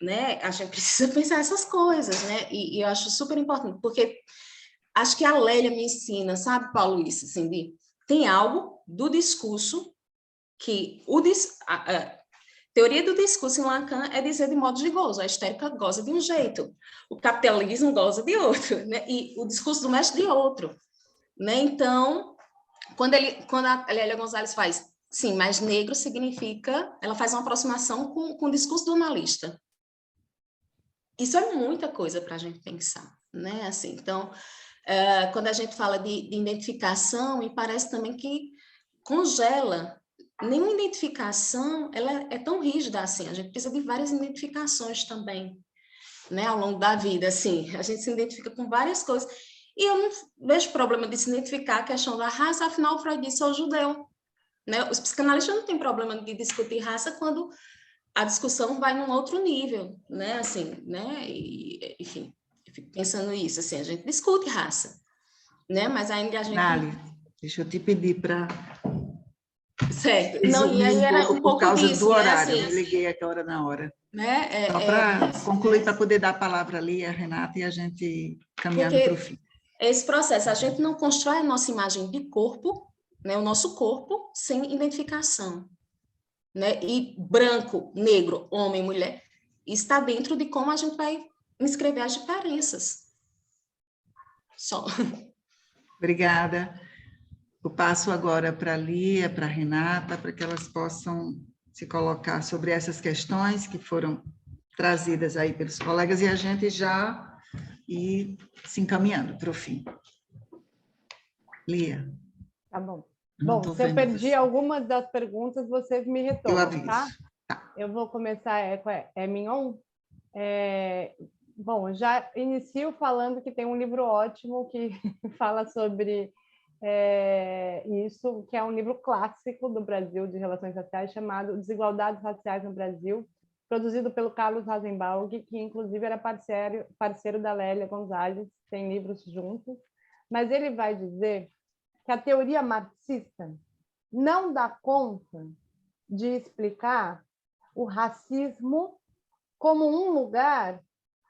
né? A gente precisa pensar essas coisas, né? E eu acho super importante, porque acho que a Lélia me ensina, sabe, Paulo, isso, assim, tem algo do discurso que a teoria do discurso em Lacan é dizer de modo de gozo, a estética goza de um jeito, o capitalismo goza de outro, né? E o discurso do mestre de outro, né? Então, quando a Lélia Gonzalez faz, sim, mas negro significa, ela faz uma aproximação com o discurso do analista. Isso é muita coisa para a gente pensar, né? Assim, então, quando a gente fala de identificação, e parece também que congela. Nenhuma identificação ela é tão rígida assim. A gente precisa de várias identificações também, né? Ao longo da vida, assim, a gente se identifica com várias coisas. E eu não vejo problema de se identificar a questão da raça, afinal, o Freud disse, sou judeu, né? Os psicanalistas não têm problema de discutir raça quando a discussão vai num outro nível, né? Assim, né? E, enfim, eu fico pensando isso, assim, a gente discute raça, né? Mas ainda a gente... Dali, deixa eu te pedir para... Certo. Não, e aí era um pouco por causa disso, do né? horário, Assim, eu me liguei aqui hora na hora. Né? Só para concluir, para poder dar a palavra ali a Renata e a gente caminhando para o fim. Esse processo, a gente não constrói a nossa imagem de corpo, né? O nosso corpo, sem identificação, né? E branco, negro, homem, mulher, está dentro de como a gente vai inscrever as diferenças. Só. Obrigada. Eu passo agora para a Lia, para a Renata, para que elas possam se colocar sobre essas questões que foram trazidas aí pelos colegas e a gente já ir se encaminhando para o fim. Lia. Tá bom. Bom, se eu perdi algumas das perguntas, vocês me retomam, eu aviso. Tá? Eu vou começar, é Mignon? Bom, já inicio falando que tem um livro ótimo que fala sobre isso, que é um livro clássico do Brasil de relações raciais, chamado Desigualdades Raciais no Brasil, produzido pelo Carlos Rosenbaum, que inclusive era parceiro da Lélia Gonzalez, tem livros juntos, mas ele vai dizer que a teoria marxista não dá conta de explicar o racismo como um lugar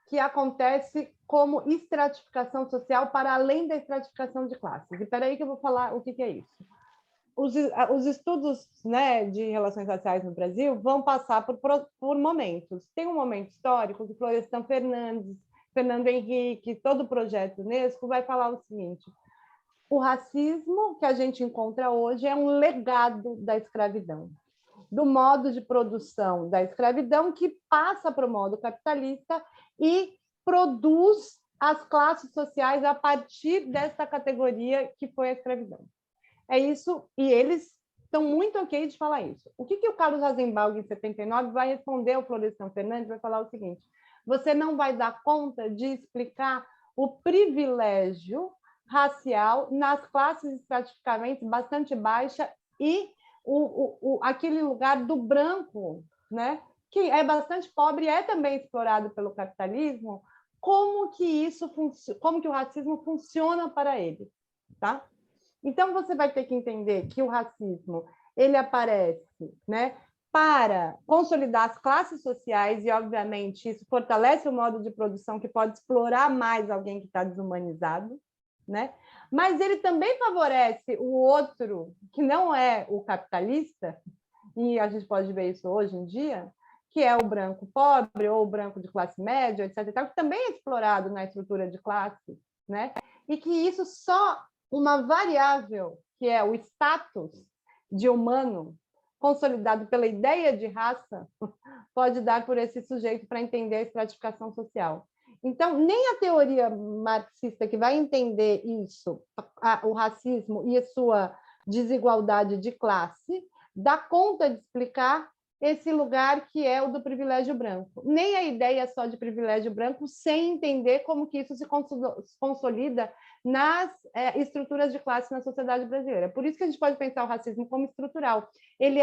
que acontece como estratificação social para além da estratificação de classes. E espera aí que eu vou falar o que é isso. Os estudos, né, de relações raciais no Brasil vão passar por momentos. Tem um momento histórico que Florestan Fernandes, Fernando Henrique, todo o projeto Unesco vai falar o seguinte: o racismo que a gente encontra hoje é um legado da escravidão, do modo de produção da escravidão que passa para o modo capitalista e produz as classes sociais a partir dessa categoria que foi a escravidão. É isso, e eles estão muito ok de falar isso. O que o Carlos Rosenbaum, em 79, vai responder ao Florestan Fernandes? Vai falar o seguinte: você não vai dar conta de explicar o privilégio racial nas classes estratificamente bastante baixa e aquele lugar do branco, né, que é bastante pobre e é também explorado pelo capitalismo, como que o racismo funciona para ele, tá? Então você vai ter que entender que o racismo ele aparece, né, para consolidar as classes sociais e, obviamente, isso fortalece o modo de produção que pode explorar mais alguém que está desumanizado, né? Mas ele também favorece o outro, que não é o capitalista, e a gente pode ver isso hoje em dia, que é o branco pobre ou o branco de classe média, etc., que também é explorado na estrutura de classe, né? E que isso só uma variável, que é o status de humano, consolidado pela ideia de raça, pode dar por esse sujeito para entender a estratificação social. Então, nem a teoria marxista que vai entender isso, o racismo e a sua desigualdade de classe, dá conta de explicar esse lugar que é o do privilégio branco. Nem a ideia só de privilégio branco, sem entender como que isso se consolida nas estruturas de classe na sociedade brasileira. Por isso que a gente pode pensar o racismo como estrutural. Ele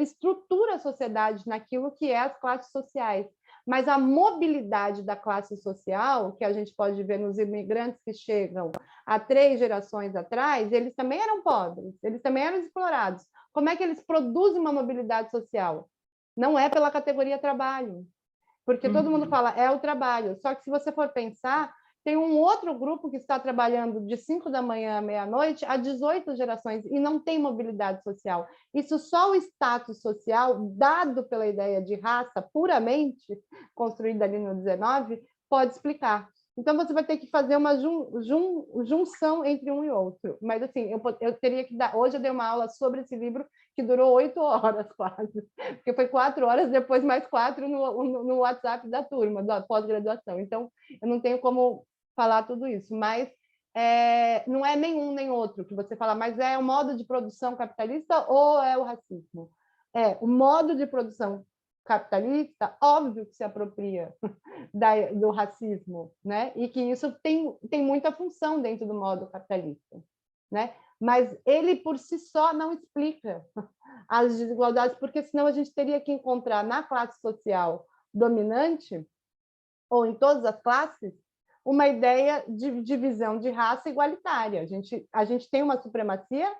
estrutura a sociedade naquilo que é as classes sociais, mas a mobilidade da classe social, que a gente pode ver nos imigrantes que chegam há 3 gerações atrás, eles também eram pobres, eles também eram explorados. Como é que eles produzem uma mobilidade social? Não é pela categoria trabalho, porque todo mundo fala, é o trabalho. Só que se você for pensar, tem um outro grupo que está trabalhando de 5 da manhã à meia-noite há 18 gerações e não tem mobilidade social. Isso só o status social, dado pela ideia de raça puramente construída ali no 19, pode explicar. Então, você vai ter que fazer uma junção entre um e outro. Mas, assim, eu teria que dar... Hoje eu dei uma aula sobre esse livro que durou 8 horas quase, porque foi 4 horas, depois mais 4 no WhatsApp da turma, da pós-graduação. Então, eu não tenho como falar tudo isso, mas não é nenhum nem outro que você fala, mas é o modo de produção capitalista ou é o racismo? O modo de produção capitalista, óbvio que se apropria do racismo, né? E que isso tem muita função dentro do modo capitalista, né? Mas ele por si só não explica as desigualdades, porque senão a gente teria que encontrar na classe social dominante, ou em todas as classes, uma ideia de divisão de raça igualitária. A gente tem uma supremacia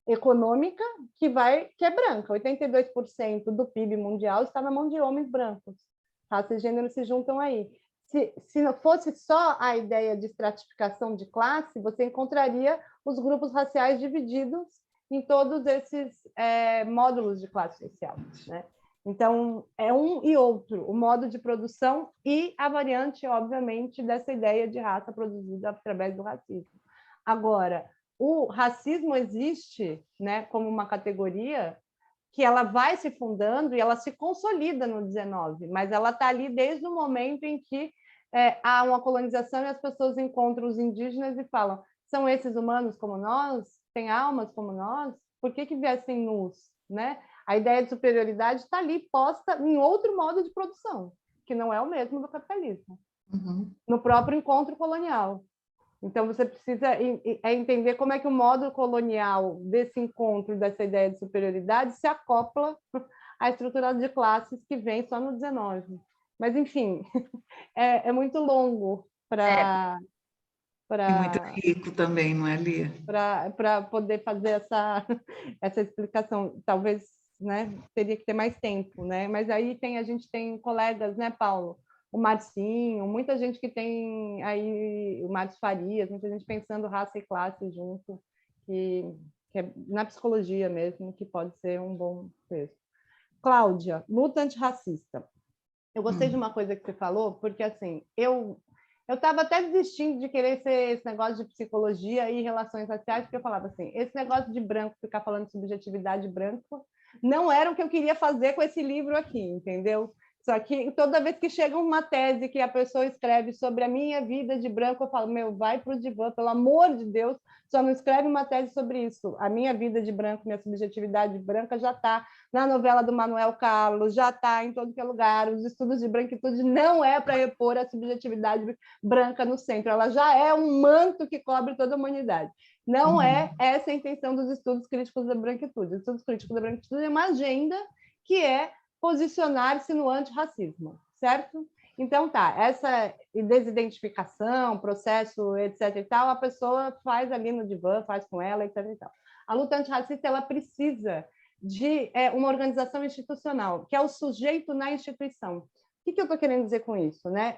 econômica que é branca. 82% do PIB mundial está na mão de homens brancos. Raça e gênero se juntam aí. Se não fosse só a ideia de estratificação de classe, você encontraria os grupos raciais divididos em todos esses módulos de classe social, né? Então, é um e outro, o modo de produção e a variante, obviamente, dessa ideia de raça produzida através do racismo. Agora, o racismo existe, né, como uma categoria que ela vai se fundando e ela se consolida no 19, mas ela está ali desde o momento em que há uma colonização e as pessoas encontram os indígenas e falam, são esses humanos como nós? Têm almas como nós? Por que viessem nus? Né? A ideia de superioridade está ali posta em outro modo de produção, que não é o mesmo do capitalismo, no próprio encontro colonial. Então, você precisa entender como é que o modo colonial desse encontro, dessa ideia de superioridade, se acopla à estrutura de classes que vem só no 19. Mas, enfim, é muito longo para... E muito rico também, não é, Lia? Para poder fazer essa explicação. Talvez, né, teria que ter mais tempo, né? Mas aí a gente tem colegas, né, Paulo? O Marcinho, muita gente que tem aí, o Marcos Farias, muita gente pensando raça e classe junto, que é na psicologia mesmo, que pode ser um bom texto. Cláudia, luta antirracista. Eu gostei de uma coisa que você falou, porque assim, eu estava até desistindo de querer ser esse negócio de psicologia e relações raciais, porque eu falava assim, esse negócio de branco, ficar falando de subjetividade branco, não era o que eu queria fazer com esse livro aqui, entendeu? Só que toda vez que chega uma tese que a pessoa escreve sobre a minha vida de branco, eu falo, meu, vai para o divã, pelo amor de Deus, só não escreve uma tese sobre isso. A minha vida de branco, minha subjetividade branca já está na novela do Manuel Carlos, já está em todo que é lugar. Os estudos de branquitude não é para repor a subjetividade branca no centro, ela já é um manto que cobre toda a humanidade. Não é essa a intenção dos estudos críticos da branquitude. Os estudos críticos da branquitude é uma agenda que é posicionar-se no antirracismo, certo? Então, tá, essa desidentificação, processo, etc. e tal, a pessoa faz ali no divã, faz com ela, etc. e tal. A luta antirracista, ela precisa de uma organização institucional, que é o sujeito na instituição. O que eu estou querendo dizer com isso? Né?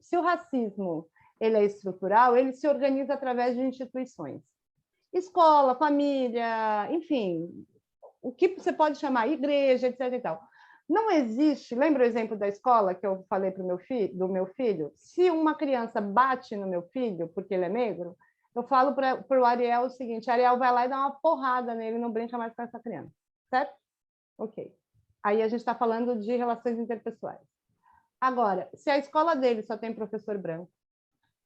Se o racismo ele é estrutural, ele se organiza através de instituições. Escola, família, enfim, o que você pode chamar igreja, etc. e tal. Não existe, lembra o exemplo da escola que eu falei do meu filho? Se uma criança bate no meu filho porque ele é negro, eu falo para o Ariel o seguinte, Ariel vai lá e dá uma porrada nele, não brinca mais com essa criança, certo? Ok. Aí a gente está falando de relações interpessoais. Agora, se a escola dele só tem professor branco,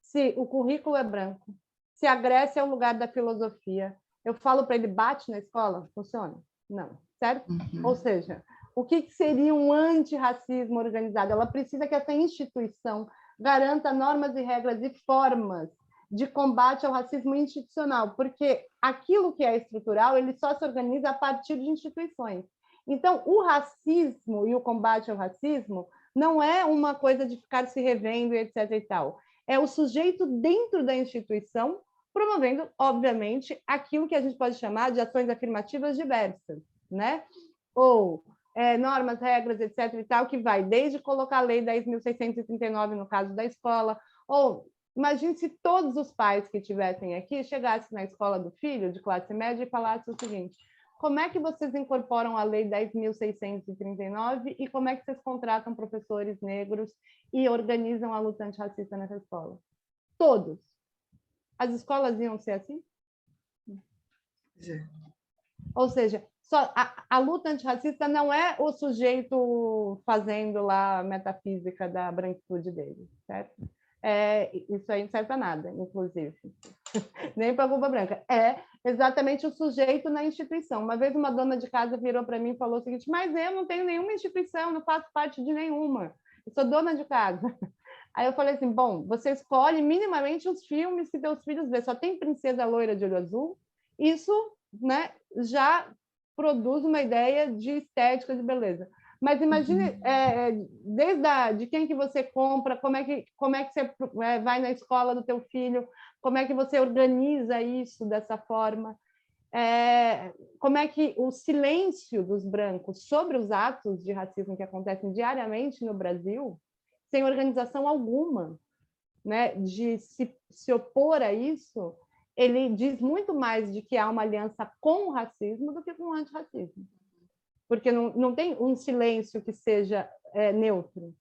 se o currículo é branco, se a Grécia é o lugar da filosofia, Eu falo para ele, bate na escola? Funciona? Não, certo? Ou seja, o que seria um antirracismo organizado? Ela precisa que essa instituição garanta normas e regras e formas de combate ao racismo institucional, porque aquilo que é estrutural, ele só se organiza a partir de instituições. Então, o racismo e o combate ao racismo não é uma coisa de ficar se revendo, etc. e tal. É o sujeito dentro da instituição promovendo, obviamente, aquilo que a gente pode chamar de ações afirmativas diversas, né? Ou normas, regras, etc. e tal, que vai desde colocar a Lei 10.639 no caso da escola, ou imagine se todos os pais que estivessem aqui chegassem na escola do filho, de classe média, e falassem o seguinte: como é que vocês incorporam a Lei 10.639 e como é que vocês contratam professores negros e organizam a luta antirracista nessa escola? Todos. As escolas iam ser assim? Ou seja, só a luta antirracista não é o sujeito fazendo lá a metafísica da branquitude dele, certo? Isso aí não serve para nada, inclusive. Nem para culpa branca. É exatamente o sujeito na instituição. Uma vez uma dona de casa virou para mim e falou o seguinte: mas eu não tenho nenhuma instituição, não faço parte de nenhuma. Eu sou dona de casa. Aí eu falei assim, bom, você escolhe minimamente os filmes que teus filhos vê. Só tem princesa loira de olho azul. Isso, né, já produz uma ideia de estética, de beleza. Mas imagine, de quem que você compra, como é que você vai na escola do teu filho, como é que você organiza isso dessa forma, como é que o silêncio dos brancos sobre os atos de racismo que acontecem diariamente no Brasil, sem organização alguma, né, de se opor a isso, ele diz muito mais de que há uma aliança com o racismo do que com o antirracismo. Porque não tem um silêncio que seja neutro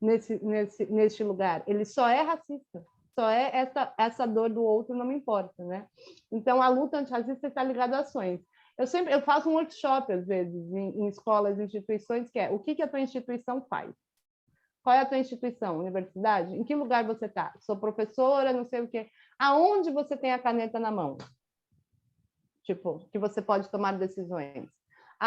neste lugar. Ele só é racista, só é essa dor do outro, não me importa, né? Então, a luta antirracista está ligada a ações. Eu faço um workshop, às vezes, em escolas e instituições, que é o que a tua instituição faz? Qual é a tua instituição? Universidade? Em que lugar você está? Sou professora, não sei o quê. Aonde você tem a caneta na mão? Tipo, que você pode tomar decisões.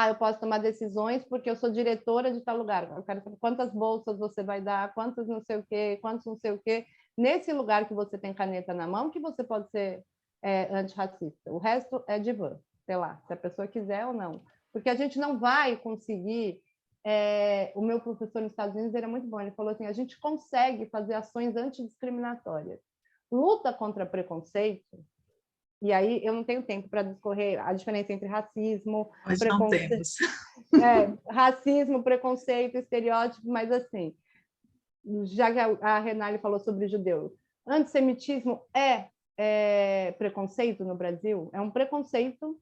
Eu posso tomar decisões porque eu sou diretora de tal lugar. Eu quero saber quantas bolsas você vai dar, quantos não sei o quê, quantos não sei o quê. Nesse lugar que você tem caneta na mão, que você pode ser antirracista. O resto é divã, sei lá, se a pessoa quiser ou não. Porque a gente não vai conseguir... o meu professor nos Estados Unidos era muito bom, ele falou assim, a gente consegue fazer ações antidiscriminatórias. Luta contra preconceito, e aí eu não tenho tempo para discorrer a diferença entre racismo, preconceito, racismo, preconceito, estereótipo, mas assim, já que a Renale falou sobre judeus, antissemitismo é preconceito no Brasil? É um preconceito.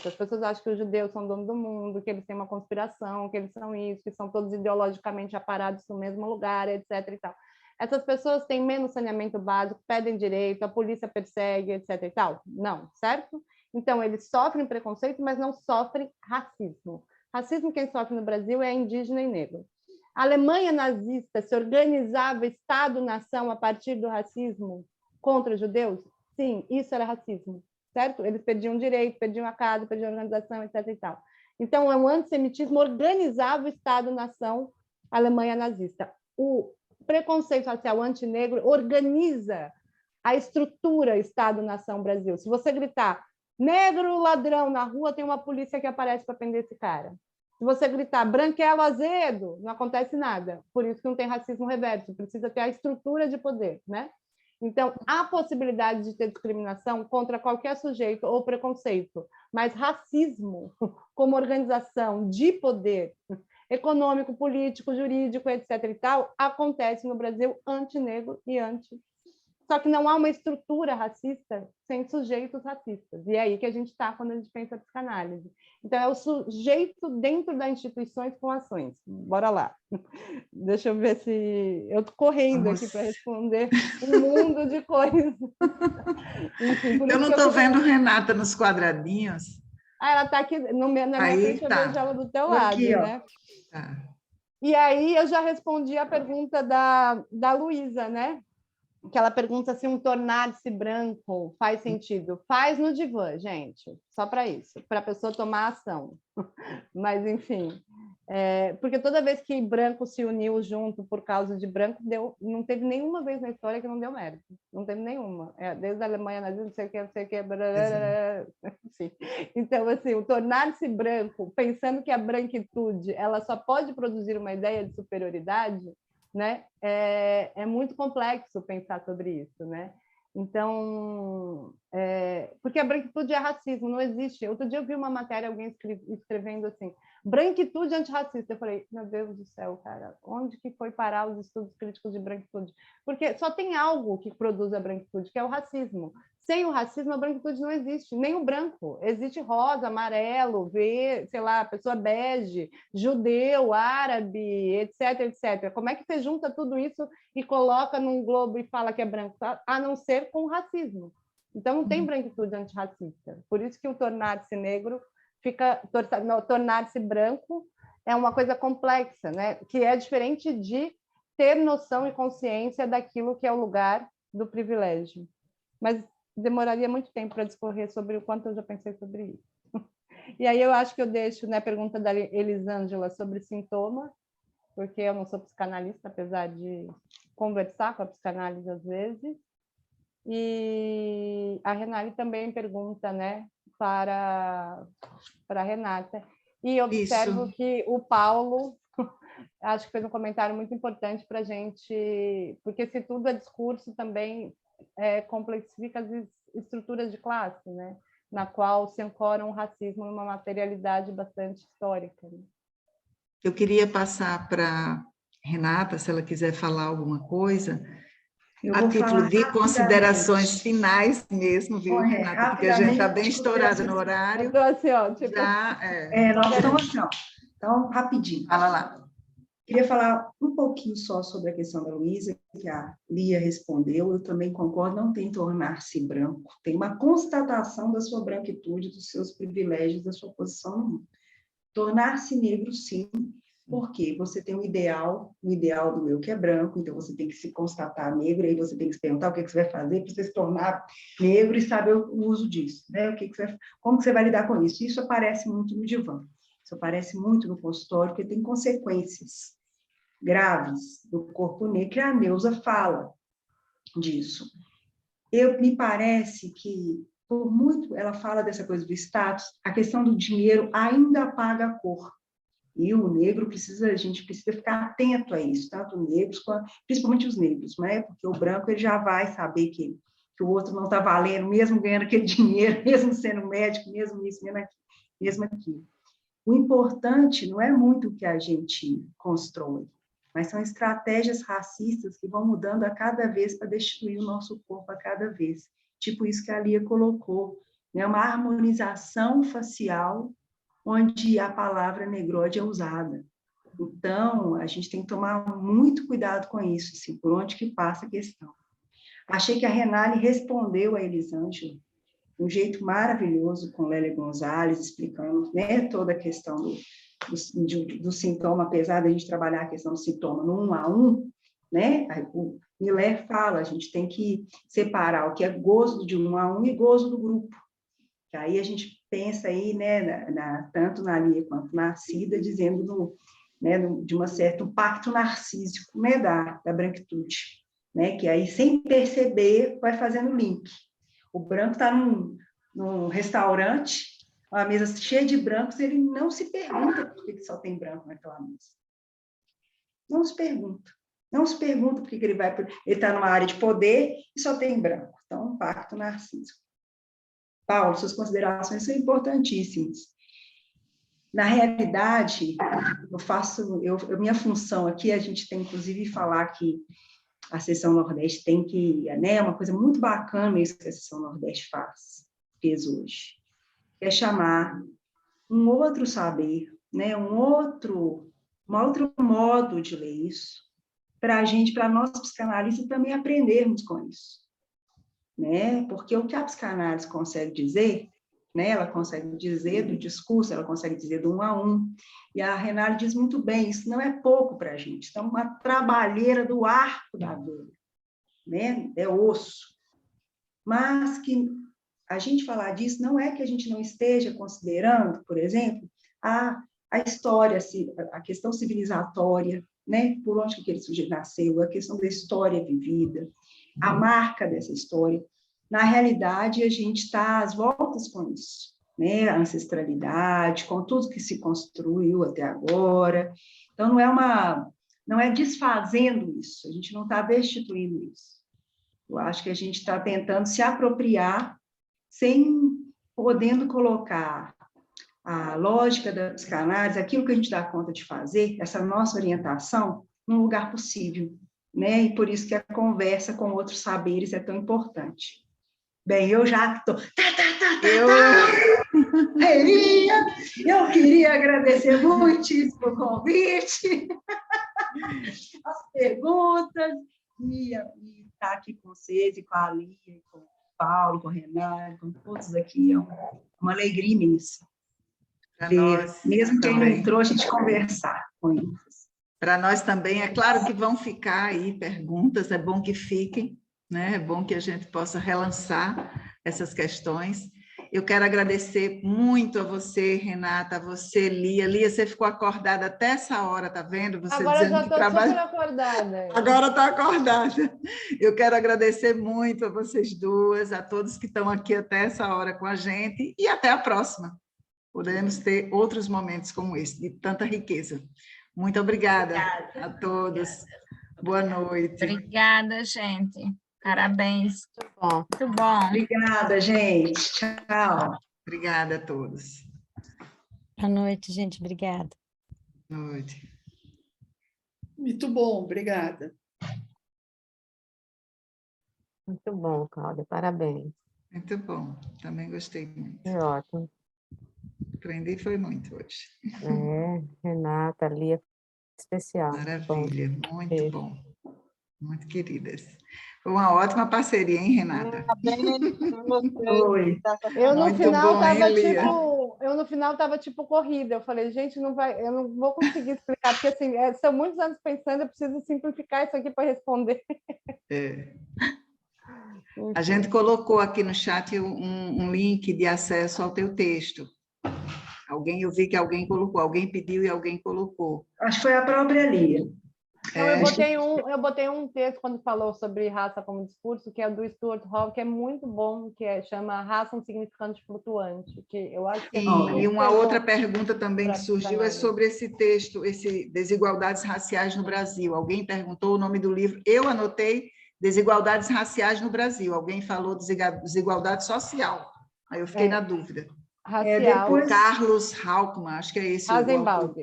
As pessoas acham que os judeus são dono do mundo, que eles têm uma conspiração, que eles são isso, que são todos ideologicamente aparados no mesmo lugar, etc. e tal. Essas pessoas têm menos saneamento básico, pedem direito, a polícia persegue, etc. e tal? Não, certo? Então, eles sofrem preconceito, mas não sofrem racismo. Racismo quem sofre no Brasil é indígena e negro. A Alemanha nazista se organizava Estado-nação a partir do racismo contra judeus? Sim, isso era racismo. Certo? Eles perdiam direito, perdiam a casa, perdiam a organização, etc. e tal. Então, o antissemitismo organizava o Estado-nação Alemanha nazista. O preconceito racial antinegro organiza a estrutura Estado-nação Brasil. Se você gritar negro ladrão na rua, tem uma polícia que aparece para prender esse cara. Se você gritar branquelo azedo, não acontece nada. Por isso que não tem racismo reverso, precisa ter a estrutura de poder, né? Então, há possibilidade de ter discriminação contra qualquer sujeito ou preconceito, mas racismo, como organização de poder econômico, político, jurídico, etc. e tal, acontece no Brasil antinegro e anti. Só que não há uma estrutura racista sem sujeitos racistas. E é aí que a gente está quando a gente pensa em psicanálise. Então, é o sujeito dentro das instituições com ações. Bora lá. Deixa eu ver se... Eu estou correndo aqui para responder um mundo de coisas. Enfim, eu não estou vendo Renata nos quadradinhos. Ela está aqui na minha frente, eu vejo ela do teu lado, aqui, né? Tá. E aí eu já respondi a pergunta da Luísa, né? que ela pergunta se um tornar-se branco faz sentido. Faz no divã, gente, só para isso, para a pessoa tomar ação. Mas, enfim, porque toda vez que branco se uniu junto por causa de branco, não teve nenhuma vez na história que não deu merda. Não teve nenhuma. Desde a Alemanha nazista, não sei o que, enfim. Então, assim, o tornar-se branco, pensando que a branquitude ela só pode produzir uma ideia de superioridade, né? É muito complexo pensar sobre isso, né? Então, porque a branquitude é racismo, não existe. Outro dia eu vi uma matéria, alguém escrevendo assim, branquitude antirracista. Eu falei, meu Deus do céu, cara, onde que foi parar os estudos críticos de branquitude? Porque só tem algo que produz a branquitude, que é o racismo. Sem o racismo, a branquitude não existe, nem o branco. Existe rosa, amarelo, verde, sei lá, pessoa bege, judeu, árabe, etc, etc. Como é que você junta tudo isso e coloca num globo e fala que é branco? A não ser com o racismo. Então, não tem branquitude antirracista. Por isso que o tornar-se negro tornar-se branco é uma coisa complexa, né? Que é diferente de ter noção e consciência daquilo que é o lugar do privilégio. Mas demoraria muito tempo para discorrer sobre o quanto eu já pensei sobre isso. E aí eu acho que eu deixo, né, a pergunta da Elisângela sobre sintoma, porque eu não sou psicanalista, apesar de conversar com a psicanálise às vezes. E a Renali também pergunta, né, para a Renata. E observo que o Paulo, acho que fez um comentário muito importante para a gente, porque se tudo é discurso também complexifica as estruturas de classe, né? Na qual se ancora um racismo numa materialidade bastante histórica. Né? Eu queria passar para Renata, se ela quiser falar alguma coisa, a título de considerações finais mesmo, viu, Renata? Porque a gente está bem estourada no horário. Estou assim, ó. Tipo... nós estamos assim, ó. Então, rapidinho. Fala lá. Queria falar um pouquinho só sobre a questão da Luísa, que a Lia respondeu. Eu também concordo, não tem tornar-se branco. Tem uma constatação da sua branquitude, dos seus privilégios, da sua posição no mundo. Tornar-se negro, sim, porque você tem um ideal do eu que é branco, então você tem que se constatar negro, aí você tem que se perguntar o que você vai fazer para você se tornar negro e saber o uso disso, né? Como que você vai lidar com isso? Isso aparece muito no divã, isso aparece muito no consultório, porque tem consequências graves do corpo negro, e a Neuza fala disso. Me parece que, por muito, ela fala dessa coisa do status, a questão do dinheiro ainda apaga a cor. E o negro a gente precisa ficar atento a isso, tanto negros, principalmente os negros, né? Porque o branco ele já vai saber que o outro não está valendo, mesmo ganhando aquele dinheiro, mesmo sendo médico, mesmo isso, mesmo aquilo. O importante não é muito o que a gente constrói, mas são estratégias racistas que vão mudando a cada vez para destruir o nosso corpo a cada vez. Tipo isso que a Lia colocou, né? Uma harmonização facial onde a palavra negróide é usada. Então, a gente tem que tomar muito cuidado com isso, assim, por onde que passa a questão. Achei que a Renali respondeu a Elisângela de um jeito maravilhoso, com Lélia Gonzalez, explicando, né, toda a questão do sintoma, apesar de a gente trabalhar a questão do sintoma no 1 a 1, né? O Miller fala, a gente tem que separar o que é gozo de 1 a 1 e gozo do grupo. Que aí a gente pensa aí, né, tanto na Lia quanto na Cida, dizendo de uma certa um pacto narcísico, né, da branquitude, né, que aí sem perceber vai fazendo link. O branco está num restaurante, uma mesa cheia de brancos, ele não se pergunta por que só tem branco naquela mesa. Não se pergunta. Não se pergunta por que ele está numa área de poder e só tem branco. Então, um pacto narcísico. Paulo, suas considerações são importantíssimas. Na realidade, minha função aqui, a gente tem, inclusive, falar que a Seção Nordeste tem que, né, uma coisa muito bacana isso que a Seção Nordeste fez hoje, é chamar um outro saber, né, um outro modo de ler isso, para nós psicanalistas também aprendermos com isso, né, porque o que a psicanálise consegue dizer, né, ela consegue dizer do discurso, ela consegue dizer do 1 a 1, e a Renali diz muito bem, isso não é pouco para a gente, é uma trabalheira do arco da agulha. né? É osso. Mas que a gente falar disso não é que a gente não esteja considerando, por exemplo, a história, a questão civilizatória, né? Por onde que aquele sujeito nasceu, a questão da história vivida, a marca dessa história. Na realidade, a gente está às voltas com isso, né? A ancestralidade, com tudo que se construiu até agora. Então, não é desfazendo isso, a gente não está destituindo isso. Eu acho que a gente está tentando se apropriar sem podendo colocar a lógica da psicanálise, aquilo que a gente dá conta de fazer, essa nossa orientação, num lugar possível, né? E por isso que a conversa com outros saberes é tão importante. Bem, eu já estou... Eu queria agradecer muitíssimo o convite, as perguntas, e estar aqui com vocês, e com a Lia, e com o Paulo, com o Renato, com todos aqui, é uma alegria imensa. Mesmo quem não entrou, a gente conversar com eles. Para nós também, é claro que vão ficar aí perguntas, é bom que fiquem, né? É bom que a gente possa relançar essas questões. Eu quero agradecer muito a você, Renata, a você, Lia. Lia, você ficou acordada até essa hora, tá vendo? Você agora já estou super acordada. Agora está acordada. Eu quero agradecer muito a vocês duas, a todos que estão aqui até essa hora com a gente, e até a próxima. Podemos ter outros momentos como esse, de tanta riqueza. Muito obrigada a todos. Boa noite. Obrigada, gente. Parabéns. Muito bom. Muito bom. Obrigada, gente. Tchau. Obrigada a todos. Boa noite, gente. Obrigada. Boa noite. Muito bom, obrigada. Muito bom, Cláudia. Parabéns. Muito bom. Também gostei muito. É ótimo. Aprendi foi muito hoje. Renata, Lia, especial. Maravilha, muito bom. Muito queridas. Foi uma ótima parceria, hein, Renata? Oi. Eu no bom, final estava tipo corrida. Eu falei, gente, eu não vou conseguir explicar, porque assim, são muitos anos pensando, eu preciso simplificar isso aqui para responder. A gente colocou aqui no chat um link de acesso ao teu texto. Eu vi que alguém colocou, alguém pediu e alguém colocou. Acho que foi a própria Lia. Então, eu botei um texto quando falou sobre raça como discurso, que é do Stuart Hall, que é muito bom, que chama Raça um Significante Flutuante, que eu acho que e uma outra pergunta também que surgiu é sobre esse texto, esse Desigualdades Raciais no Brasil. Alguém perguntou o nome do livro, eu anotei Desigualdades Raciais no Brasil, alguém falou desigualdade social, aí eu fiquei na dúvida. Racial. Depois... Carlos Hackenbach, acho que é esse. Hackenbach.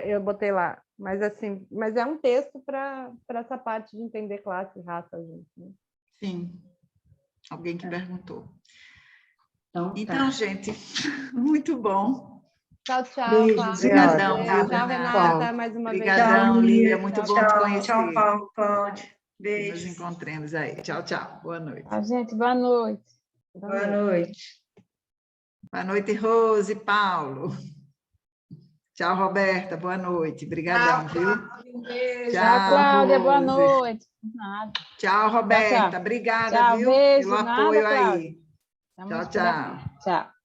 Eu botei lá, mas assim, é um texto para essa parte de entender classe e raça, gente. Né? Sim, alguém que perguntou. Então, gente, muito bom. Tchau, tchau. Obrigadão. Tchau, Renata, mais uma vez. Obrigadão, Lia, muito bom te conhecer. Tchau, Paulo, Cláudia. Beijo. Nos encontremos aí. Tchau, tchau. Boa noite. Gente, boa noite. Boa noite. Boa noite, Rose, Paulo. Tchau, Roberta. Boa noite. Obrigadão, viu? Tchau, Cláudia. Boa noite. Tchau, Roberta. Obrigada, viu? Beijo, pelo apoio nada, aí. Tchau, tchau. Tchau.